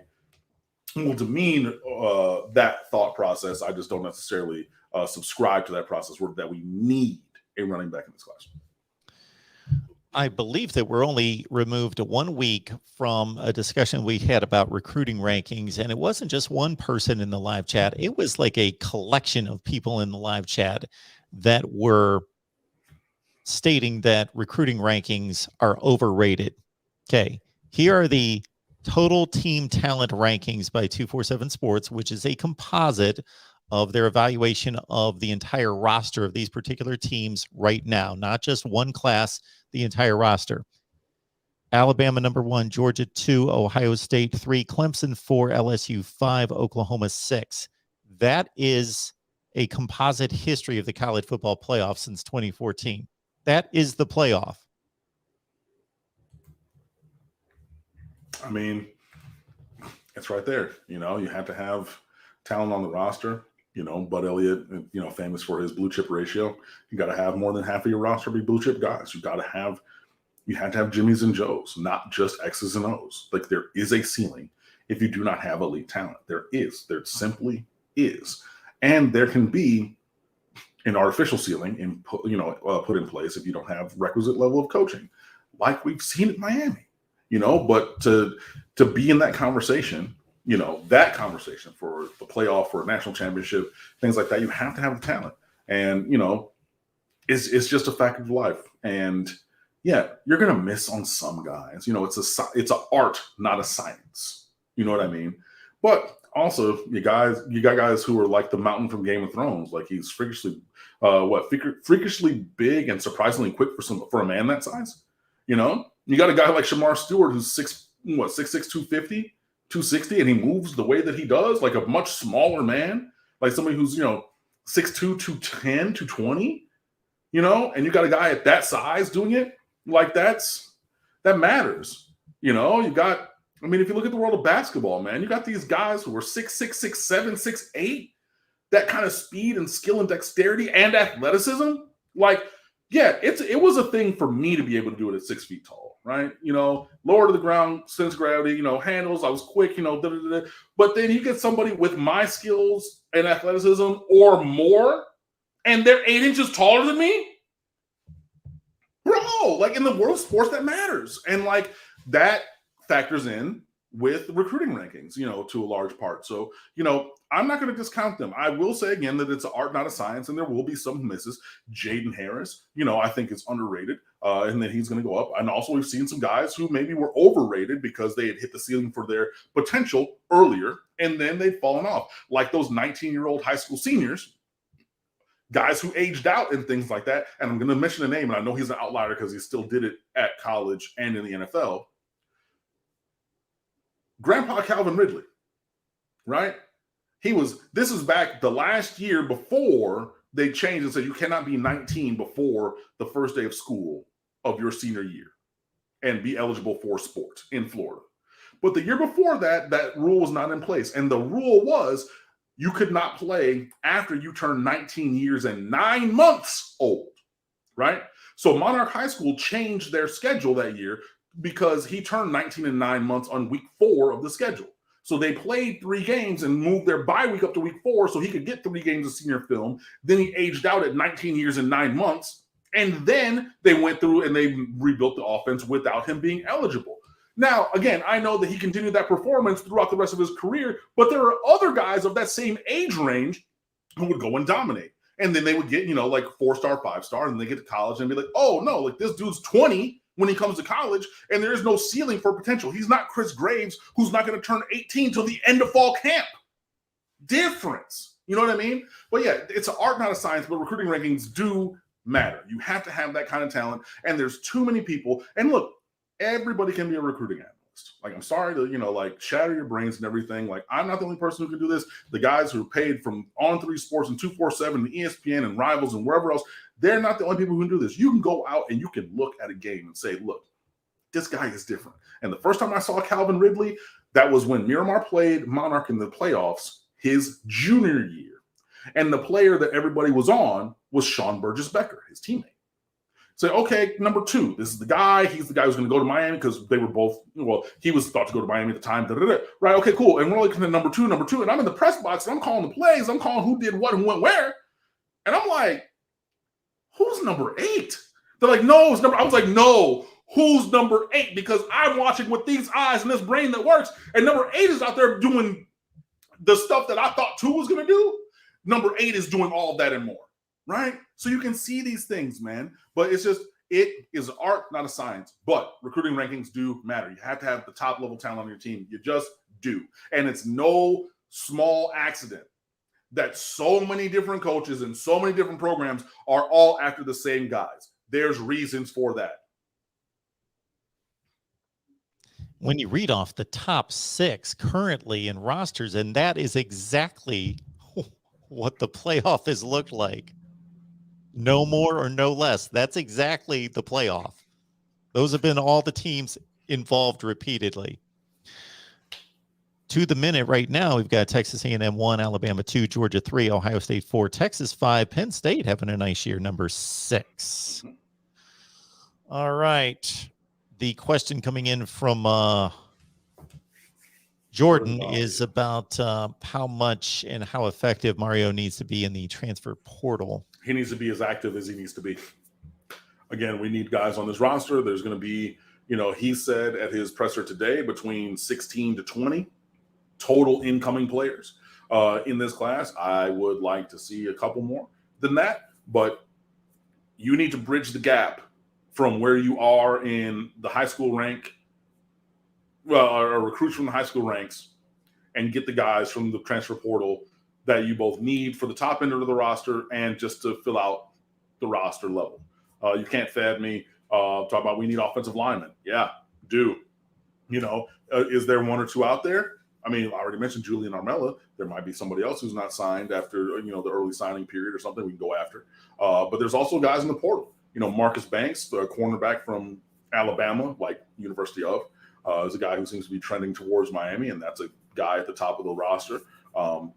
will demean that thought process. I just don't necessarily subscribe to that process that we need a running back in this class. I believe that we're only removed 1 week from a discussion we had about recruiting rankings, and it wasn't just one person in the live chat. It was like a collection of people in the live chat that were stating that recruiting rankings are overrated. Okay, here are the total team talent rankings by 247 Sports, which is a composite of their evaluation of the entire roster of these particular teams right now, not just one class, the entire roster. Alabama number 1, Georgia 2, Ohio State 3, Clemson 4, LSU 5, Oklahoma 6. That is a composite history of the college football playoff since 2014. That is the playoff. I mean, it's right there. You have to have talent on the roster. Bud Elliott, famous for his blue chip ratio. You got to have more than half of your roster be blue chip guys. You have to have Jimmys and Joes, not just X's and O's. Like, there is a ceiling if you do not have elite talent. There simply is. And there can be an artificial ceiling put in place if you don't have requisite level of coaching, like we've seen at Miami. But to be in that conversation, that conversation for the playoff, for a national championship, things like that, you have to have the talent. And, it's just a fact of life. And yeah, you're going to miss on some guys. It's an art, not a science. You know what I mean? But also, you got guys who are like the mountain from Game of Thrones. Like, he's freakishly big and surprisingly quick for a man that size. You got a guy like Shamar Stewart who's 6'6", 250, 260, and he moves the way that he does, like a much smaller man, like somebody who's 6'2", 210, 220. And you got a guy at that size doing it. Like, that matters. You got, if you look at the world of basketball, man, you got these guys who are 6'6", 6'7", 6'8", that kind of speed and skill and dexterity and athleticism. Like, yeah, it was a thing for me to be able to do it at 6 feet tall, right? Lower to the ground, sense gravity, handles. I was quick, But then you get somebody with my skills and athleticism or more, and they're 8 inches taller than me. Bro, like, in the world of sports, that matters. And like, that factors in with recruiting rankings, to a large part. So, I'm not going to discount them. I will say again that it's an art, not a science, and there will be some misses. Jaden Harris, I think is underrated, and then he's going to go up. And also, we've seen some guys who maybe were overrated because they had hit the ceiling for their potential earlier, and then they've fallen off. Like those 19-year-old high school seniors, guys who aged out and things like that. And I'm going to mention a name, and I know he's an outlier because he still did it at college and in the NFL. Grandpa Calvin Ridley, right? This is back the last year before they changed and said you cannot be 19 before the first day of school of your senior year and be eligible for sports in Florida. But the year before that, that rule was not in place. And the rule was you could not play after you turned 19 years and 9 months old, right? So Monarch High School changed their schedule that year because he turned 19 and 9 months on week 4 of the schedule. So they played 3 games and moved their bye week up to week 4 so he could get 3 games of senior film. Then he aged out at 19 years and 9 months. And then they went through and they rebuilt the offense without him being eligible. Now, again, I know that he continued that performance throughout the rest of his career, but there are other guys of that same age range who would go and dominate. And then they would get, like 4-star, 5-star, and they get to college and be like, oh, no, like this dude's 20 when he comes to college, and there is no ceiling for potential. He's not Chris Graves, who's not going to turn 18 till the end of fall camp. Difference. You know what I mean? But yeah, it's an art, not a science, but recruiting rankings do matter. You have to have that kind of talent, and there's too many people. And look, everybody can be a recruiting analyst. Like, I'm sorry to, shatter your brains and everything. Like, I'm not the only person who can do this. The guys who are paid from On3 Sports and 247 and ESPN and Rivals and wherever else, they're not the only people who can do this. You can go out and you can look at a game and say, look, this guy is different. And the first time I saw Calvin Ridley, that was when Miramar played Monarch in the playoffs his junior year. And the player that everybody was on was Sean Burgess Becker, his teammate. Say, okay, number 2, this is the guy. He's the guy who's going to go to Miami because they were both, well, he was thought to go to Miami at the time. Right, okay, cool. And we're looking at number two. And I'm in the press box and I'm calling the plays. I'm calling who did what and went where. And I'm like, who's number 8? They're like, no, it's number. I was like, no, who's number 8? Because I'm watching with these eyes and this brain that works. And number 8 is out there doing the stuff that I thought 2 was going to do. Number 8 is doing all of that and more. Right? So you can see these things, man. But it's just, it is art, not a science. But recruiting rankings do matter. You have to have the top level talent on your team. You just do. And it's no small accident that so many different coaches and so many different programs are all after the same guys. There's reasons for that. When you read off the top 6 currently in rosters, and that is exactly what the playoff has looked like. No more or no less. That's exactly the playoff. Those have been all the teams involved repeatedly. To the minute right now, we've got Texas A&M 1, Alabama 2, Georgia 3, Ohio State 4, Texas 5, Penn State having a nice year, number 6. All right. The question coming in from Jordan is about how much and how effective Mario needs to be in the transfer portal. He needs to be as active as he needs to be. Again, we need guys on this roster. There's going to be, he said at his presser today, between 16 to 20 total incoming players in this class. I would like to see a couple more than that, but you need to bridge the gap from where you are in the high school rank, or recruits from the high school ranks, and get the guys from the transfer portal that you both need for the top end of the roster and just to fill out the roster level. You can't fad me. Talk about we need offensive linemen. Yeah, do. Is there 1 or 2 out there? I mean, I already mentioned Julian Armella. There might be somebody else who's not signed after, the early signing period or something we can go after. But there's also guys in the portal. Marcus Banks, the cornerback from Alabama, like University of, is a guy who seems to be trending towards Miami, and that's a guy at the top of the roster.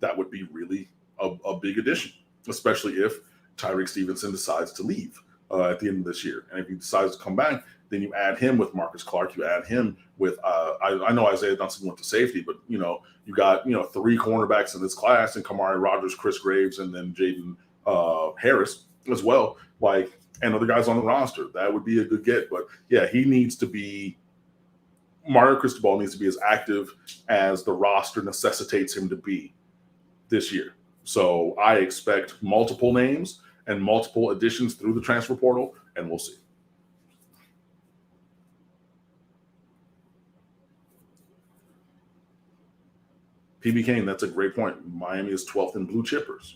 That would be really a big addition, especially if Tyreek Stevenson decides to leave at the end of this year. And if he decides to come back, then you add him with Marcus Clark. You add him with, I know Isaiah Johnson went to safety, but, you got, 3 cornerbacks in this class, and Kamari Rogers, Chris Graves, and then Jayden Harris as well, and other guys on the roster. That would be a good get. But, yeah, he needs to be – Mario Cristobal needs to be as active as the roster necessitates him to be this year. So I expect multiple names and multiple additions through the transfer portal, and we'll see. PB Kane, that's a great point. Miami is 12th in blue chippers.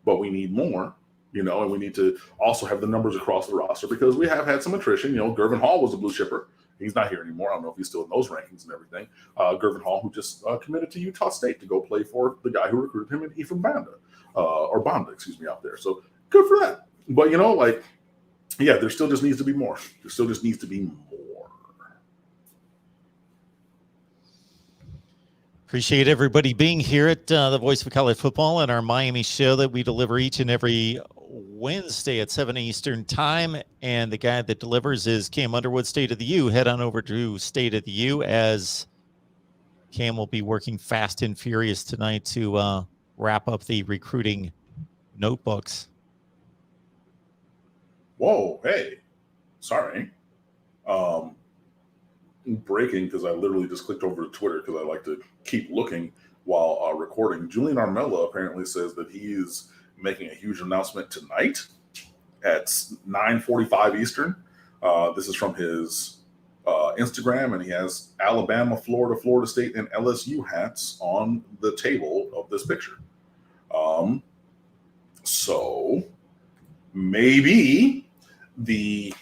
But we need more, and we need to also have the numbers across the roster because we have had some attrition. Gervin Hall was a blue chipper. He's not here anymore. I don't know if he's still in those rankings and everything. Gervin Hall, who just committed to Utah State to go play for the guy who recruited him, and Ephraim Banda, out there. So good for that. But, there still just needs to be more. There still just needs to be more. Appreciate everybody being here at the Voice of College Football and our Miami show that we deliver each and every Wednesday at 7 Eastern time. And the guy that delivers is Cam Underwood, State of the U. Head on over to State of the U, as Cam will be working fast and furious tonight to wrap up the recruiting notebooks. Whoa, hey, sorry. Breaking, because I literally just clicked over to Twitter because I like to keep looking while recording. Julian Armella apparently says that he is making a huge announcement tonight at 9:45 Eastern. This is from his Instagram, and he has Alabama, Florida, Florida State, and LSU hats on the table of this picture. So maybe the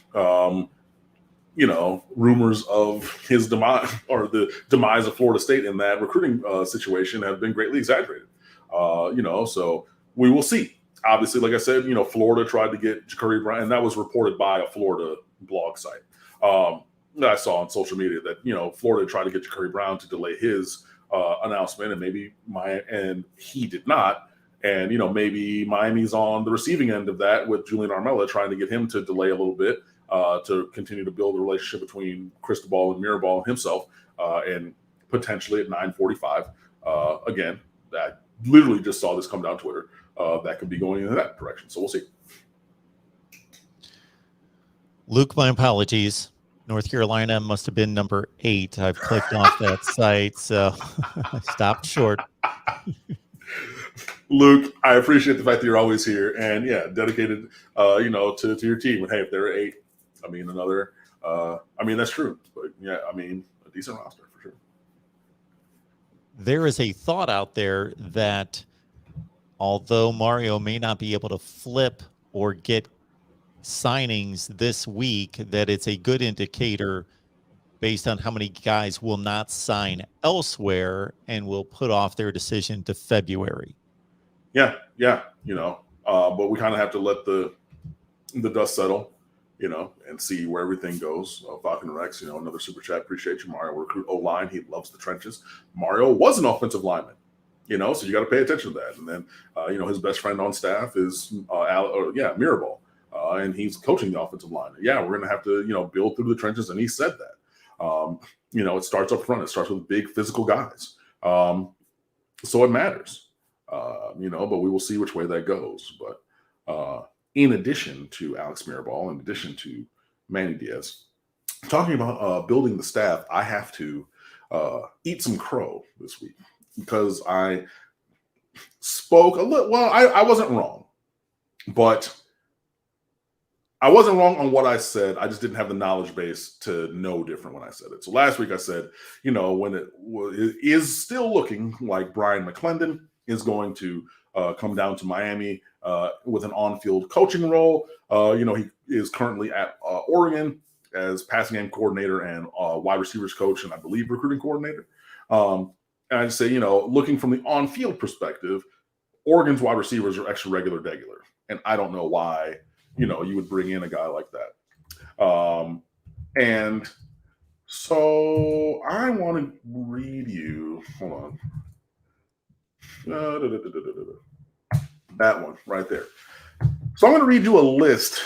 rumors of his demise or the demise of Florida State in that recruiting situation have been greatly exaggerated. So we will see. Obviously, like I said, Florida tried to get Jacuri Brown, and that was reported by a Florida blog site that I saw on social media that, Florida tried to get Jacuri Brown to delay his announcement, and maybe and he did not. And, maybe Miami's on the receiving end of that with Julian Armella trying to get him to delay a little bit to continue to build a relationship between Cristobal and Mirabal and himself, and potentially at 9:45. Again, I literally just saw this come down Twitter. That could be going in that direction. So we'll see. Luke, my apologies. North Carolina must have been number 8. I've clicked off that site, so I stopped short. Luke, I appreciate the fact that you're always here and dedicated, to your team. And hey, if they're 8, that's true. But a decent roster for sure. There is a thought out there that although Mario may not be able to flip or get signings this week, that it's a good indicator based on how many guys will not sign elsewhere and will put off their decision to February. Yeah. But we kind of have to let the dust settle, and see where everything goes. Falcon Rex, another super chat. Appreciate you, Mario. Recruit O-line. He loves the trenches. Mario was an offensive lineman, so you got to pay attention to that. And then, his best friend on staff is Mirabal. And he's coaching the offensive line. Yeah, we're going to have to, build through the trenches. And he said that. It starts up front. It starts with big physical guys. So it matters, but we will see which way that goes. But in addition to Alex Mirabal, in addition to Manny Diaz, talking about building the staff, I have to eat some crow this week because I spoke a little. Well, I wasn't wrong, but I wasn't wrong on what I said. I just didn't have the knowledge base to know different when I said it. So last week I said, when it is still looking like Brian McClendon is going to come down to Miami with an on-field coaching role. He is currently at Oregon as passing game coordinator and wide receivers coach, and I believe recruiting coordinator. And I just say, looking from the on-field perspective, Oregon's wide receivers are extra regular. And I don't know why you would bring in a guy like that. And so I want to read you, hold on. That one right there. So I'm going to read you a list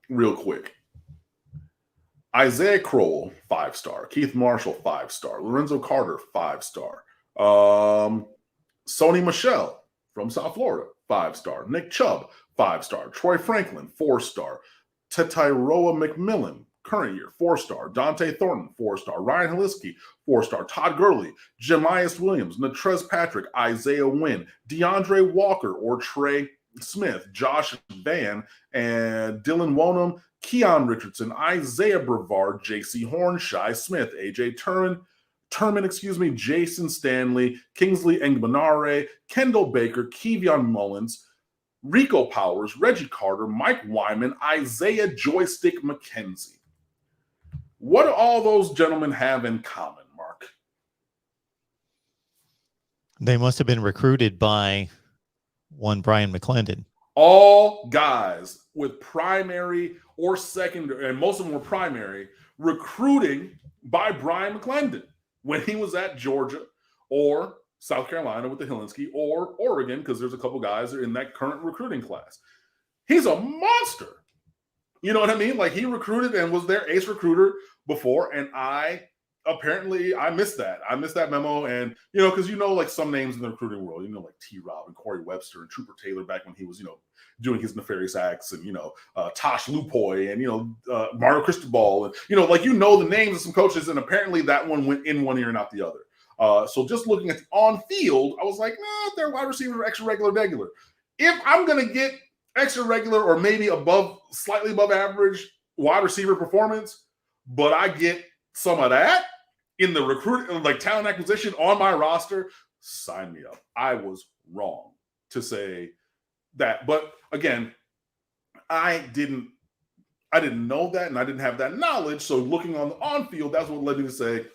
real quick. Isaiah Crowell, 5-star. Keith Marshall, 5-star. Lorenzo Carter, 5-star. Sony Michel from South Florida, 5-star. Nick Chubb, 5-star. Troy Franklin, 4-star. Tetairoa McMillan, current year, 4-star. Dante Thornton, 4-star. Ryan Haliski, 4-star. Todd Gurley, Jemias Williams, Natrez Patrick, Isaiah Wynn, DeAndre Walker or Trey Smith, Josh Van, and Dylan Wonham, Keon Richardson, Isaiah Brevard, J.C. Horn, Shai Smith, A.J. Turman, Jason Stanley, Kingsley Engbanare, Kendall Baker, Kevion Mullins, Rico Powers, Reggie Carter, Mike Wyman, Isaiah Joystick McKenzie. What do all those gentlemen have in common, Mark? They must have been recruited by one Brian McClendon. All guys with primary or secondary, and most of them were primary, recruiting by Brian McClendon when he was at Georgia or South Carolina with the Hilinsky or Oregon, because there's a couple guys in that current recruiting class. He's a monster. You know what I mean? Like, he recruited and was their ace recruiter before, and I missed that. I missed that memo, and, because like some names in the recruiting world, like T-Rob and Corey Webster and Trooper Taylor back when he was, doing his nefarious acts, and, Tosh Lupoy and, Mario Cristobal, and, the names of some coaches, and apparently that one went in one ear and out the other. So just looking at the on-field, I was like, their wide receivers are extra regular. If I'm going to get extra regular or maybe slightly above average wide receiver performance, but I get some of that in the recruit, like talent acquisition on my roster, sign me up. I was wrong to say that. But again, I didn't know that, and I didn't have that knowledge. So looking on the on-field, that's what led me to say,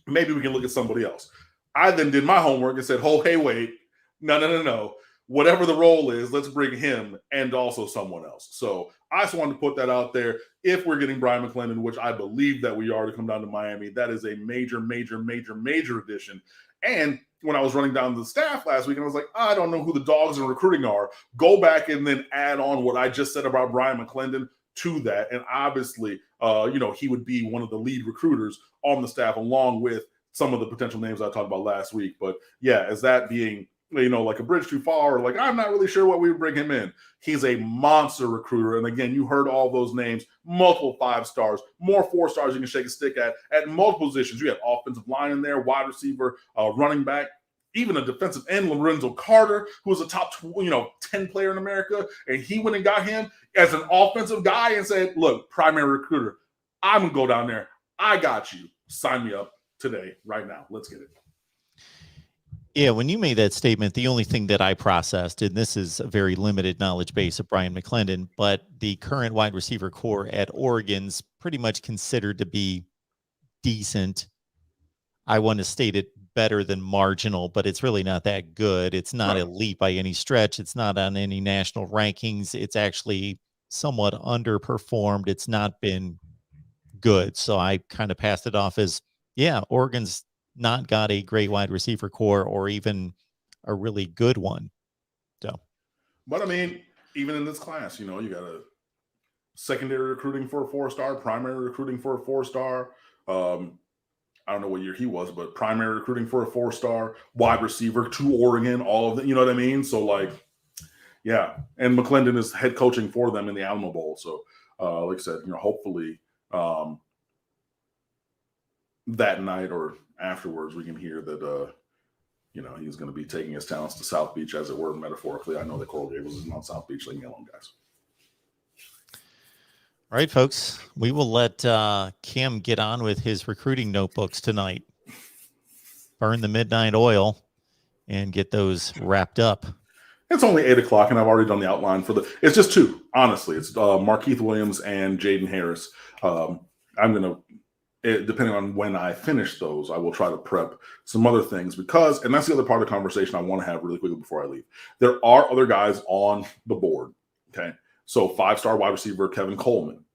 maybe we can look at somebody else. I then did my homework and said, oh, hey, wait, no. Whatever the role is, let's bring him and also someone else. So I just wanted to put that out there. If we're getting Brian McClendon, which I believe that we are, to come down to Miami, that is a major addition. And when I was running down the staff last week, and I was like, I don't know who the dogs in recruiting are. Go back and then add on what I just said about Brian McClendon to that. And obviously, he would be one of the lead recruiters on the staff, along with some of the potential names I talked about last week. But yeah, as that being, like a bridge too far, like I'm not really sure what we would bring him in. He's a monster recruiter. And again, you heard all those names, multiple 5 stars, more 4 stars you can shake a stick at multiple positions. You have offensive line in there, wide receiver, running back, even a defensive end, Lorenzo Carter, who was a top 10 player in America. And he went and got him as an offensive guy and said, look, primary recruiter, I'm going to go down there. I got you. Sign me up today, right now. Let's get it. Yeah, when you made that statement, the only thing that I processed, and this is a very limited knowledge base of Brian McClendon, but the current wide receiver core at Oregon's pretty much considered to be decent. I want to state it better than marginal, but it's really not that good. It's not elite by any stretch. It's not on any national rankings. It's actually somewhat underperformed. It's not been good. So I kind of passed it off as, yeah, Oregon's not got a great wide receiver core or even a really good one. So, but I mean, even in this class, you got a secondary recruiting for a 4-star, primary recruiting for a 4-star. I don't know what year he was, but primary recruiting for a 4-star, wide receiver to Oregon, all of it. You know what I mean? So like, yeah. And McClendon is head coaching for them in the Alamo Bowl. So like I said, hopefully that night or afterwards, we can hear that, he's going to be taking his talents to South Beach, as it were, metaphorically. I know that Coral Gables is on South Beach. Leave me alone, guys. All right, folks, we will let Kim get on with his recruiting notebooks tonight. Burn the midnight oil and get those wrapped up. It's only 8:00, and I've already done the outline for it's just 2, honestly. It's Markeith Williams and Jaden Harris. I'm going to, depending on when I finish those, I will try to prep some other things because, and that's the other part of the conversation I want to have really quickly before I leave. There are other guys on the board, okay? So 5-star wide receiver Kevin Coleman,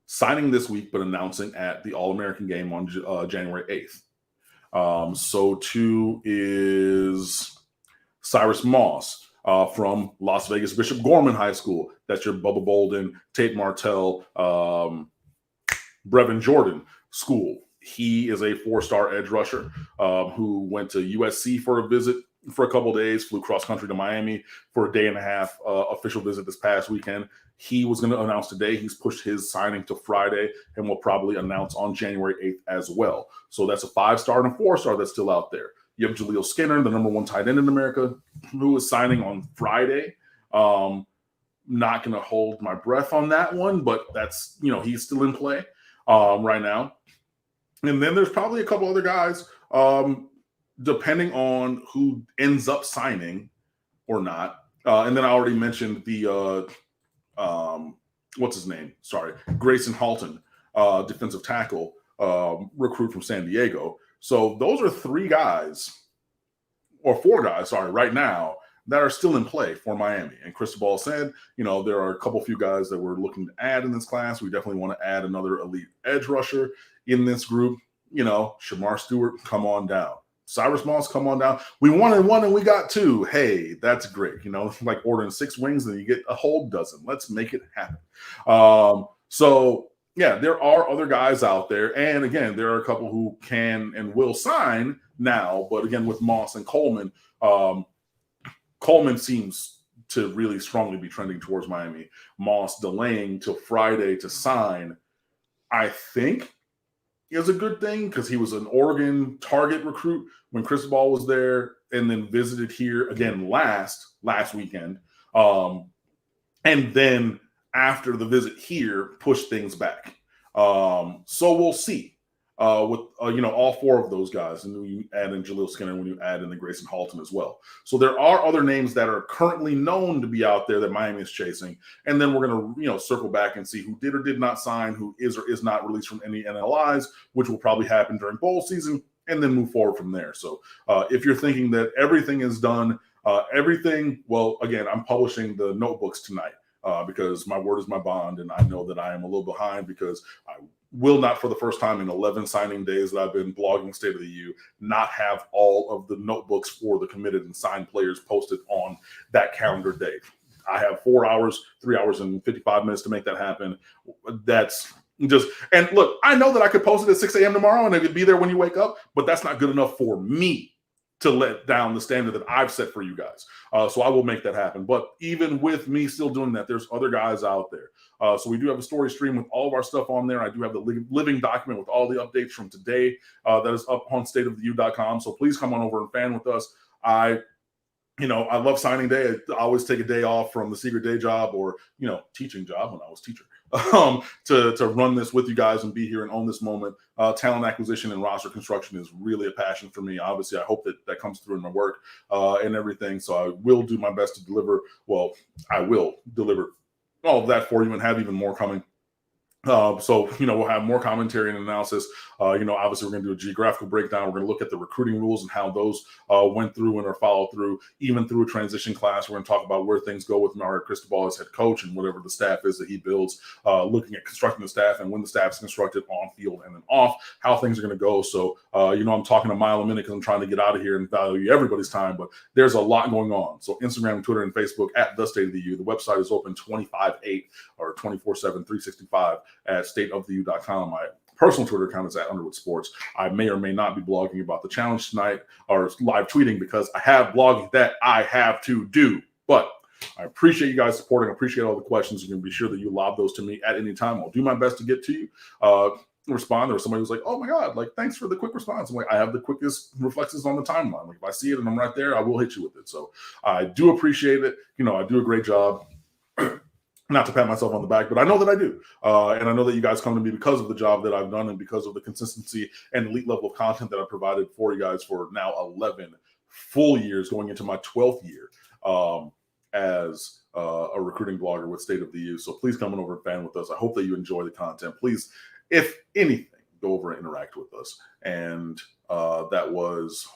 signing this week, but announcing at the All-American game on January 8th. So too is Cyrus Moss from Las Vegas Bishop Gorman High School. That's your Bubba Bolden, Tate Martell, Brevin Jordan school. He is a 4-star edge rusher who went to USC for a visit for a couple of days, flew cross country to Miami for a day and a half official visit this past weekend. He was going to announce today. He's pushed his signing to Friday and will probably announce on January 8th as well. So that's a 5-star and a 4-star that's still out there. You have Jaleel Skinner, the number 1 tight end in America, who is signing on Friday. Not going to hold my breath on that one, but that's, he's still in play right now. And then there's probably a couple other guys, depending on who ends up signing or not. And then I already mentioned the what's his name? Sorry, Grayson Halton, defensive tackle, recruit from San Diego. So those are 3 guys, or 4 guys, sorry, right now that are still in play for Miami. And Cristobal said, there are a few guys that we're looking to add in this class. We definitely want to add another elite edge rusher in this group. Shamar Stewart, come on down. Cyrus Moss, come on down. We wanted 1 and we got 2. Hey, that's great. Like ordering 6 wings and you get a whole dozen. Let's make it happen. So yeah, there are other guys out there. And again, there are a couple who can and will sign now. But again, with Moss and Coleman, Coleman seems to really strongly be trending towards Miami. Moss delaying till Friday to sign, I think, is a good thing because he was an Oregon target recruit when Cristobal was there and then visited here again last weekend. And then after the visit here, push things back. So we'll see with all 4 of those guys, and then you add in Jaleel Skinner when you add in the Grayson Halton as well. So there are other names that are currently known to be out there that Miami is chasing, and then we're going to circle back and see who did or did not sign, who is or is not released from any NLIs, which will probably happen during bowl season, and then move forward from there. So if you're thinking that everything is done, well, again, I'm publishing the notebooks tonight. Because my word is my bond, and I know that I am a little behind because I will not, for the first time in 11 signing days that I've been blogging State of the U, not have all of the notebooks for the committed and signed players posted on that calendar day. I have 4 hours, 3 hours and 55 minutes to make that happen. That's just, and look, I know that I could post it at 6 a.m. tomorrow and it could be there when you wake up, but that's not good enough for me to let down the standard that I've set for you guys. So I will make that happen. But even with me still doing that, there's other guys out there. So we do have a story stream with all of our stuff on there. I do have the living document with all the updates from today that is up on stateoftheu.com. So please come on over and fan with us. I love signing day. I always take a day off from the secret day job or, teaching job when I was teacher to run this with you guys and be here and own this moment. Talent acquisition and roster construction is really a passion for me. Obviously, I hope that comes through in my work and everything. So I will do my best to deliver. Well, I will deliver all of that for you and have even more coming. So we'll have more commentary and analysis. Obviously, we're going to do a geographical breakdown. We're going to look at the recruiting rules and how those went through and are followed through, even through a transition class. We're going to talk about where things go with Mario Cristobal as head coach and whatever the staff is that he builds, looking at constructing the staff and when the staff is constructed on field and then off, how things are going to go. So, I'm talking a mile a minute because I'm trying to get out of here and value everybody's time, but there's a lot going on. So Instagram, Twitter, and Facebook at The State of the U. The website is open 25/8 or 24/7, 365 at stateoftheu.com. My personal Twitter account is at Underwood Sports. I may or may not be blogging about the challenge tonight or live tweeting because I have blogging that I have to do. But I appreciate you guys supporting. I appreciate all the questions. You can be sure that you lob those to me at any time. I'll do my best to get to you. Respond. There was somebody who's like, oh my God, thanks for the quick response. I'm like, I have the quickest reflexes on the timeline. If I see it and I'm right there, I will hit you with it. So I do appreciate it. I do a great job. Not to pat myself on the back, but I know that I do. And I know that you guys come to me because of the job that I've done and because of the consistency and elite level of content that I provided for you guys for now 11 full years, going into my 12th year as a recruiting blogger with State of the U. So please come on over and fan with us. I hope that you enjoy the content. Please, if anything, go over and interact with us. And that was,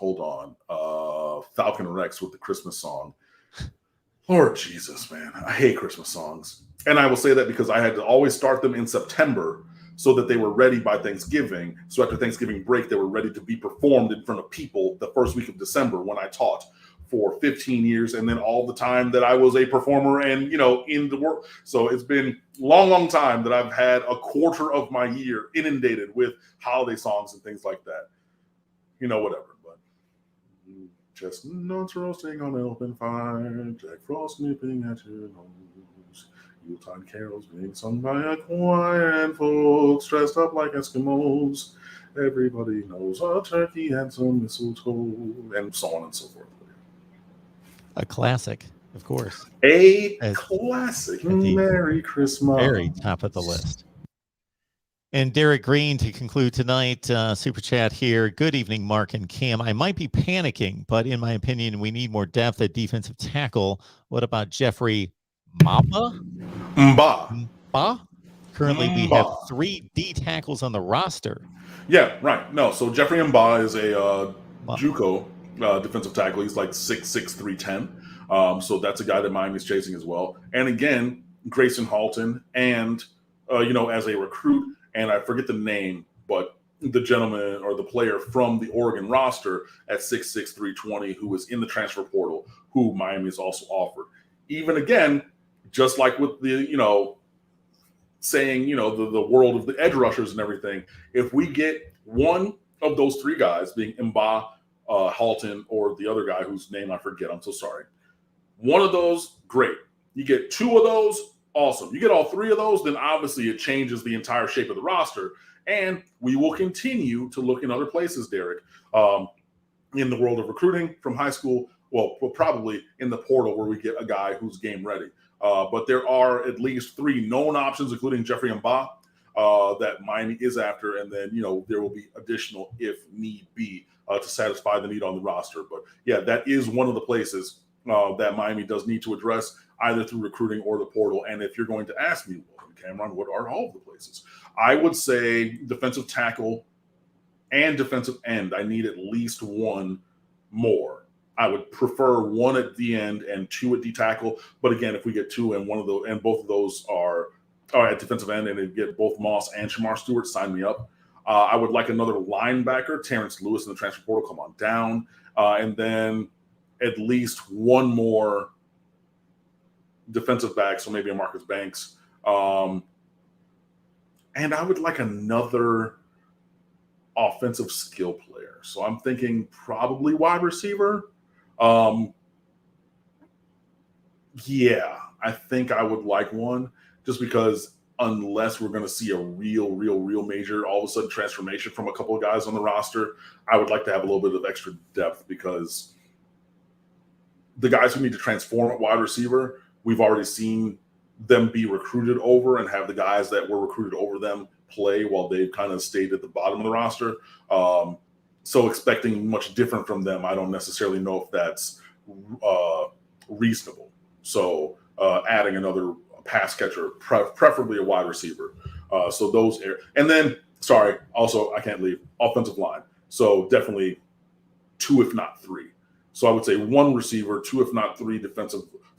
Falcon Rex with the Christmas song. Lord Jesus, man, I hate Christmas songs. And I will say that because I had to always start them in September so that they were ready by Thanksgiving. So after Thanksgiving break, they were ready to be performed in front of people the first week of December when I taught for 15 years. And then all the time that I was a performer and, in the work. So it's been a long, long time that I've had a quarter of my year inundated with holiday songs and things like that. Whatever. Chestnuts roasting on an open fire, Jack Frost nipping at your nose, Yuletide carols being sung by a choir, and folks dressed up like Eskimos. Everybody knows a turkey and some mistletoe, and so on and so forth. A classic, of course. A classic. Merry Christmas. Very top of the list. And Derek Green to conclude tonight, super chat here. Good evening, Mark and Cam. I might be panicking, but in my opinion, we need more depth at defensive tackle. What about Jeffrey Mba? Currently, we have 3 D tackles on the roster. Yeah, right. No, so Jeffrey Mba is a JUCO defensive tackle. He's like 6'6", 310. So that's a guy that Miami's chasing as well. And again, Grayson Halton and, as a recruit, and I forget the name, but the gentleman or the player from the Oregon roster at 6'6", 320, who was in the transfer portal, who Miami has also offered. Even again, just like with the, saying, the world of the edge rushers and everything, if we get one of those 3 guys, being Mba, Halton, or the other guy whose name I forget, I'm so sorry. One of those, great. You get 2 of those, awesome. You get all 3 of those, then obviously it changes the entire shape of the roster. And we will continue to look in other places, Derek, in the world of recruiting from high school. Well, probably in the portal where we get a guy who's game ready. But there are at least 3 known options, including Jeffrey Mba, that Miami is after. And then, there will be additional if need be to satisfy the need on the roster. But yeah, that is one of the places that Miami does need to address, either through recruiting or the portal. And if you're going to ask me, well, Cameron, what are all of the places? I would say defensive tackle and defensive end. I need at least 1 more. I would prefer 1 at the end and 2 at D tackle. But again, if we get 2 and both of those are at defensive end, and they get both Moss and Shamar Stewart. Sign me up. I would like another linebacker, Terrence Lewis in the transfer portal. Come on down, and then at least one more defensive back, so maybe a Marcus Banks. And I would like another offensive skill player. So I'm thinking probably wide receiver. Yeah, I think I would like one, just because unless we're going to see a real major all of a sudden transformation from a couple of guys on the roster, I would like to have a little bit of extra depth, because the guys who need to transform at wide receiver, we've already seen them be recruited over and have the guys that were recruited over them play while they've kind of stayed at the bottom of the roster. So expecting much different from them, I don't necessarily know if that's reasonable. So adding another pass catcher, preferably a wide receiver. So those and then, sorry, also I can't leave offensive line. So definitely 2, if not 3. So I would say 1 receiver, 2, if not 3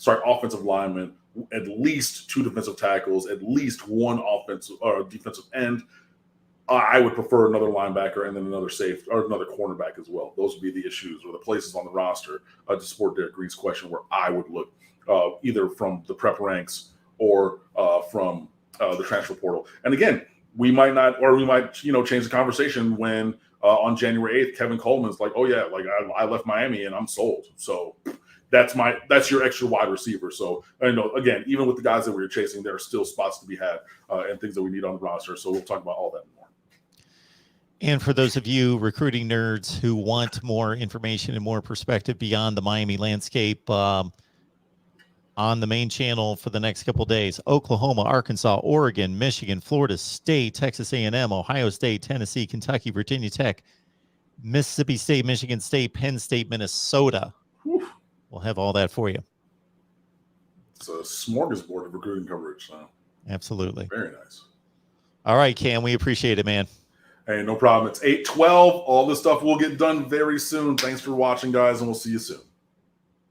offensive linemen, at least 2 defensive tackles, at least 1 offensive or defensive end. I would prefer another linebacker and then another safety or another cornerback as well. Those would be the issues or the places on the roster to support Derek Green's question, where I would look either from the prep ranks or from the transfer portal. And again, we might not, or we might, change the conversation when on January 8th, Kevin Coleman's like, oh yeah, like I left Miami and I'm sold. So that's your extra wide receiver. So again, even with the guys that we were chasing, there are still spots to be had and things that we need on the roster. So we'll talk about all that more. And for those of you recruiting nerds who want more information and more perspective beyond the Miami landscape, on the main channel for the next couple of days, Oklahoma, Arkansas, Oregon, Michigan, Florida State, Texas A&M, Ohio State, Tennessee, Kentucky, Virginia Tech, Mississippi State, Michigan State, Penn State, Minnesota. Whew. We'll have all that for you. It's a smorgasbord of recruiting coverage. So. Absolutely. Very nice. All right, Cam, we appreciate it, man. Hey, no problem. It's 8:12. All this stuff will get done very soon. Thanks for watching, guys, and we'll see you soon.